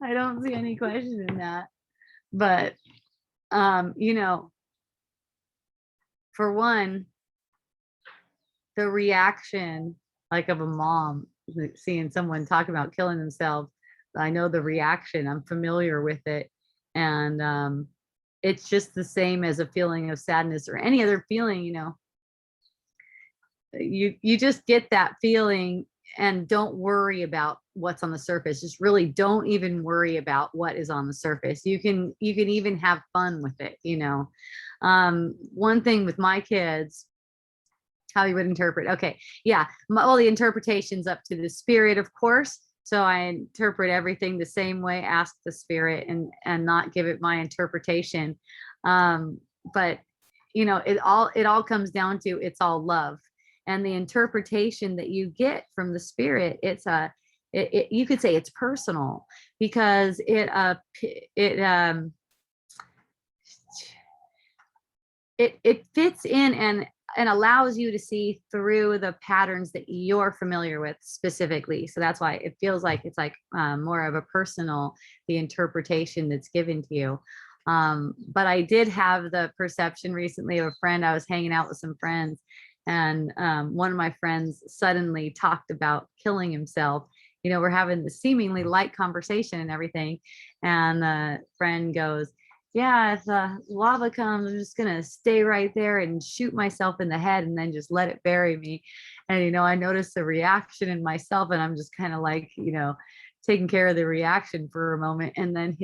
S1: I don't see any question in that. But for one, the reaction like of a mom seeing someone talk about killing themselves, I know the reaction, I'm familiar with it. And it's just the same as a feeling of sadness or any other feeling, you just get that feeling and don't worry about what's on the surface. Just really don't even worry about what is on the surface. You can even have fun with it. One thing with my kids, how you would interpret. Okay. Yeah. All the interpretations up to the spirit, of course. So I interpret everything the same way, ask the spirit and not give it my interpretation. But it all comes down to, it's all love. And the interpretation that you get from the spirit, you could say it's personal because it fits in and allows you to see through the patterns that you're familiar with specifically. So that's why it feels like it's like more of a personal, the interpretation that's given to you. But I did have the perception recently of a friend. I was hanging out with some friends And one of my friends suddenly talked about killing himself. We're having the seemingly light conversation and everything. And the friend goes, yeah, if the lava comes, I'm just going to stay right there and shoot myself in the head and then just let it bury me. And, I noticed the reaction in myself, and I'm just kind of like, taking care of the reaction for a moment. And then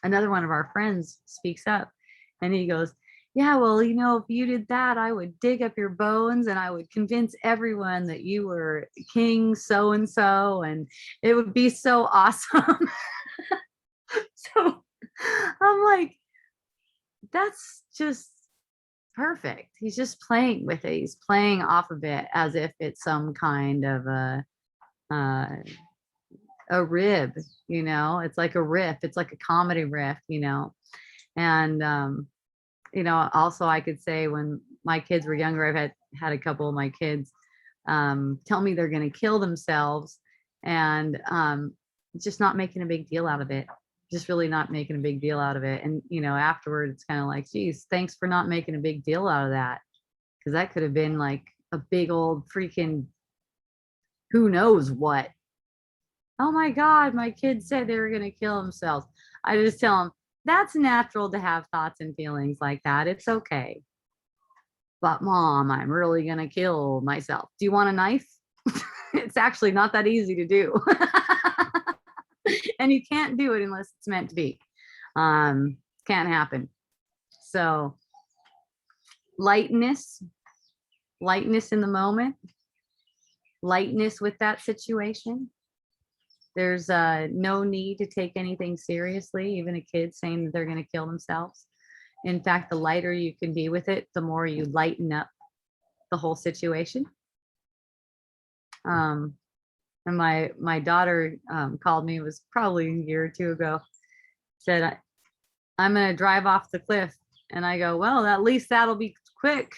S1: another one of our friends speaks up, and he goes, yeah, well, if you did that, I would dig up your bones and I would convince everyone that you were king so and so, and it would be so awesome. So I'm like, that's just perfect. He's just playing with it. He's playing off of it as if it's some kind of uh, a rib, it's like a riff. It's like a comedy riff, and also I could say when my kids were younger, I've had a couple of my kids tell me they're going to kill themselves, and just not making a big deal out of it. Just really not making a big deal out of it. And afterward, it's kind of like, geez, thanks for not making a big deal out of that, because that could have been like a big old freaking who knows what. Oh my God, my kids said they were going to kill themselves. I just tell them, that's natural to have thoughts and feelings like that. It's okay. But mom, I'm really going to kill myself. Do you want a knife? It's actually not that easy to do. And you can't do it unless it's meant to be. Can't happen. So lightness in the moment, lightness with that situation. There's no need to take anything seriously, even a kid saying that they're going to kill themselves. In fact, the lighter you can be with it, the more you lighten up the whole situation. And my daughter called me, it was probably a year or two ago, said, I'm going to drive off the cliff. And I go, well, at least that'll be quick.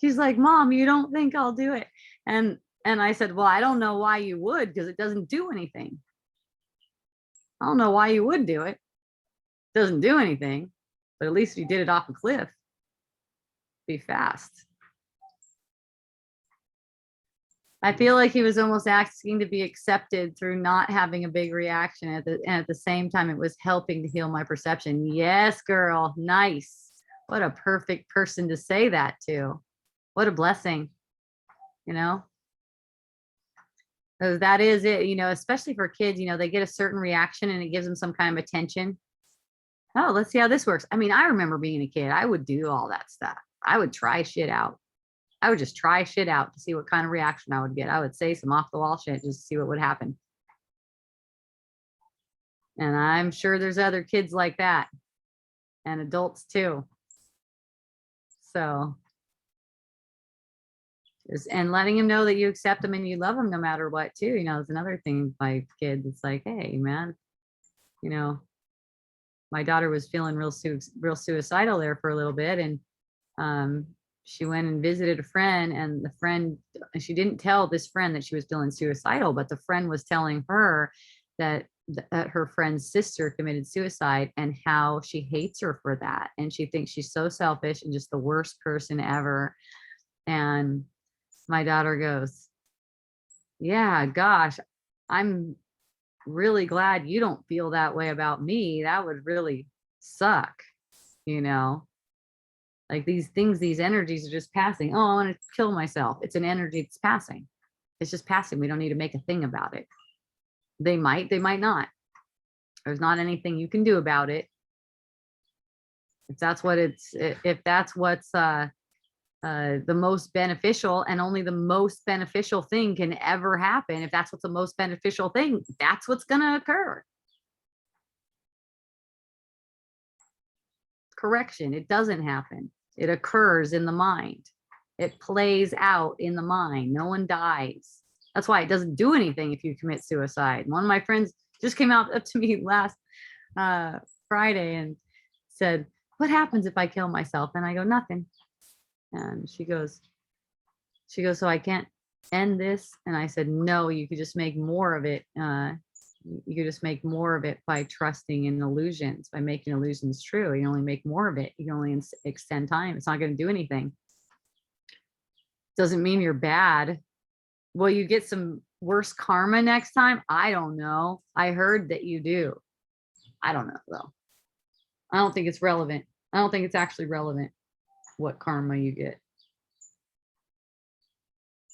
S1: She's like, Mom, you don't think I'll do it? And I said, well, I don't know why you would, because it doesn't do anything. I don't know why you would do it. It doesn't do anything, but at least if you did it off a cliff, be fast. I feel like he was almost asking to be accepted through not having a big reaction. And at the same time, it was helping to heal my perception. Yes, girl, nice. What a perfect person to say that to. What a blessing, So that is it, especially for kids, they get a certain reaction and it gives them some kind of attention. Oh, let's see how this works. I mean, I remember being a kid, I would do all that stuff. I would try shit out. I would just try shit out to see what kind of reaction I would get. I would say some off the wall shit just to see what would happen. And I'm sure there's other kids like that, and adults too. So and letting him know that you accept him and you love him no matter what too. It's another thing by kids. It's like, hey man, my daughter was feeling real suicidal there for a little bit. And she went and visited a friend, and she didn't tell this friend that she was feeling suicidal, but the friend was telling her that her friend's sister committed suicide and how she hates her for that. And she thinks she's so selfish and just the worst person ever. And my daughter goes, yeah, gosh, I'm really glad you don't feel that way about me. That would really suck, like these things, these energies are just passing. Oh, I want to kill myself. It's an energy that's passing. It's just passing. We don't need to make a thing about it. They might not. There's not anything you can do about it. If that's what's the most beneficial, and only the most beneficial thing can ever happen. If that's what's the most beneficial thing, that's what's going to occur. Correction, it doesn't happen. It occurs in the mind. It plays out in the mind. No one dies. That's why it doesn't do anything if you commit suicide. One of my friends just came up to me last Friday and said, what happens if I kill myself? And I go, nothing. And she goes, so I can't end this? And I said, no, you could just make more of it. You can just make more of it by trusting in illusions, by making illusions true. You only make more of it. You can only extend time. It's not going to do anything. Doesn't mean you're bad. Will you get some worse karma next time? I don't know. I heard that you do. I don't know though. I don't think it's relevant. I don't think it's actually relevant what karma you get.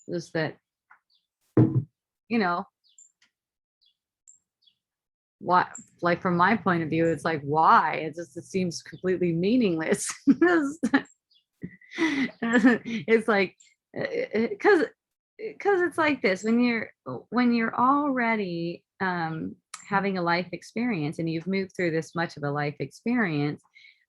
S1: Just that, you know, why, like from my point of view, it's like, why? It seems completely meaningless. It's like, because it's like this, when you're already having a life experience, and you've moved through this much of a life experience,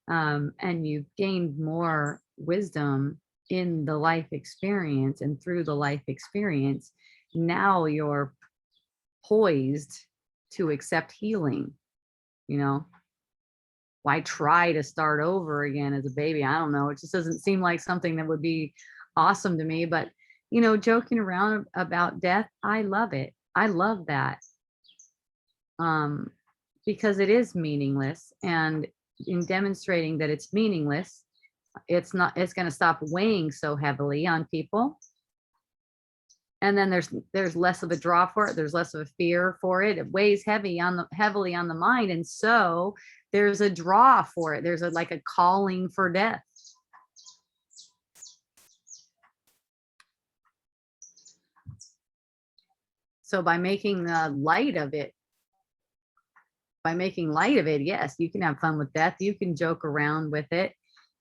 S1: and you've gained more wisdom in the life experience and through the life experience, now you're poised to accept healing. You know, why try to start over again as a baby? I don't know. It just doesn't seem like something that would be awesome to me. But, you know, joking around about death, I love it. I love that. Because it is meaningless, and in demonstrating that it's meaningless, it's going to stop weighing so heavily on people. And then there's less of a draw for it. There's less of a fear for it. It weighs heavily on the mind. And so there's a draw for it. There's like a calling for death. So by making light of it, yes, you can have fun with death. You can joke around with it.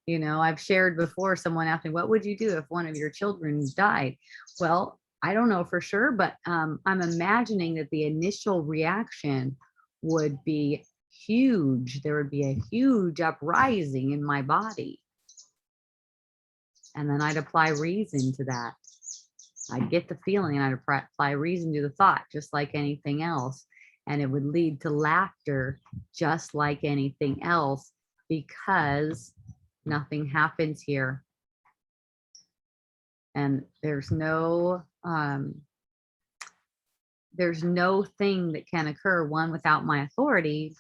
S1: You know, I've shared before, someone asked me, what would you do if one of your children died? Well, I don't know for sure, but I'm imagining that the initial reaction would be huge. There would be a huge uprising in my body. And then I'd apply reason to that. I'd get the feeling, and I'd apply reason to the thought, just like anything else. And it would lead to laughter, just like anything else, because nothing happens here. And there's no thing that can occur, one, without my authority,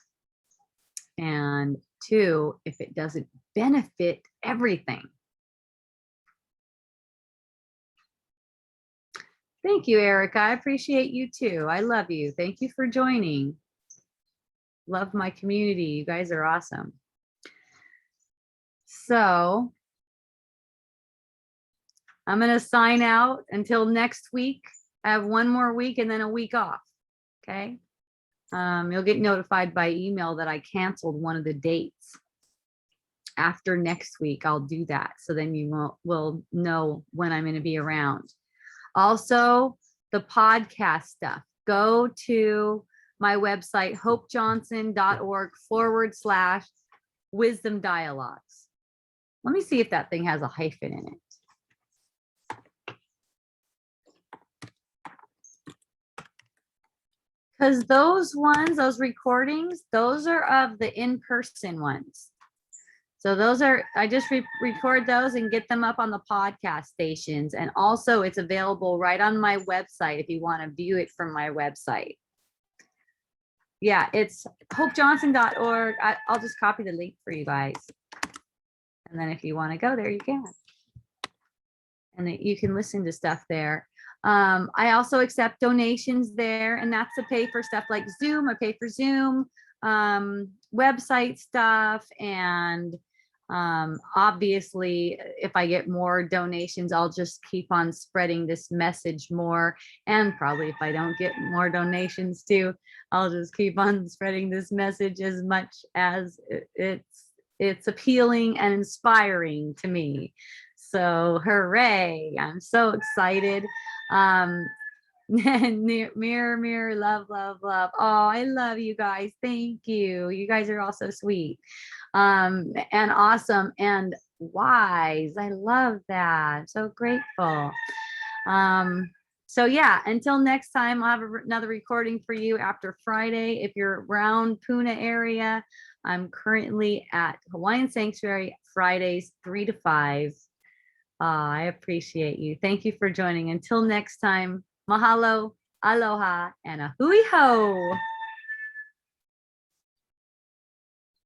S1: and two, if it doesn't benefit everything. Thank you, Erica. I appreciate you too. I love you. Thank you for joining. Love my community. You guys are awesome. So I'm going to sign out until next week. I have one more week and then a week off. Okay. You'll get notified by email that I canceled one of the dates. After next week, I'll do that. So then you will know when I'm going to be around. Also, the podcast stuff. Go to my website, hopejohnson.org/wisdom dialogues. Let me see if that thing has a hyphen in it. Because those ones, those recordings, those are of the in-person ones. So those are, I just record those and get them up on the podcast stations. And also it's available right on my website if you want to view it from my website. Yeah, it's hopejohnson.org. I'll just copy the link for you guys. And then if you want to go there, you can. And you can listen to stuff there. I also accept donations there, and that's to pay for stuff like Zoom. I pay for Zoom, website stuff, and obviously if I get more donations, I'll just keep on spreading this message more. And probably if I don't get more donations too, I'll just keep on spreading this message as much as it's appealing and inspiring to me. So hooray, I'm so excited. Mirror, love. Oh, I love you guys. Thank you. You guys are all so sweet, and awesome and wise. I love that. So grateful. So yeah, until next time, I'll have another recording for you after Friday. If you're around Pune area, I'm currently at Hawaiian Sanctuary Fridays 3 to 5. I appreciate you. Thank you for joining. Until next time, mahalo, aloha, and a hui ho.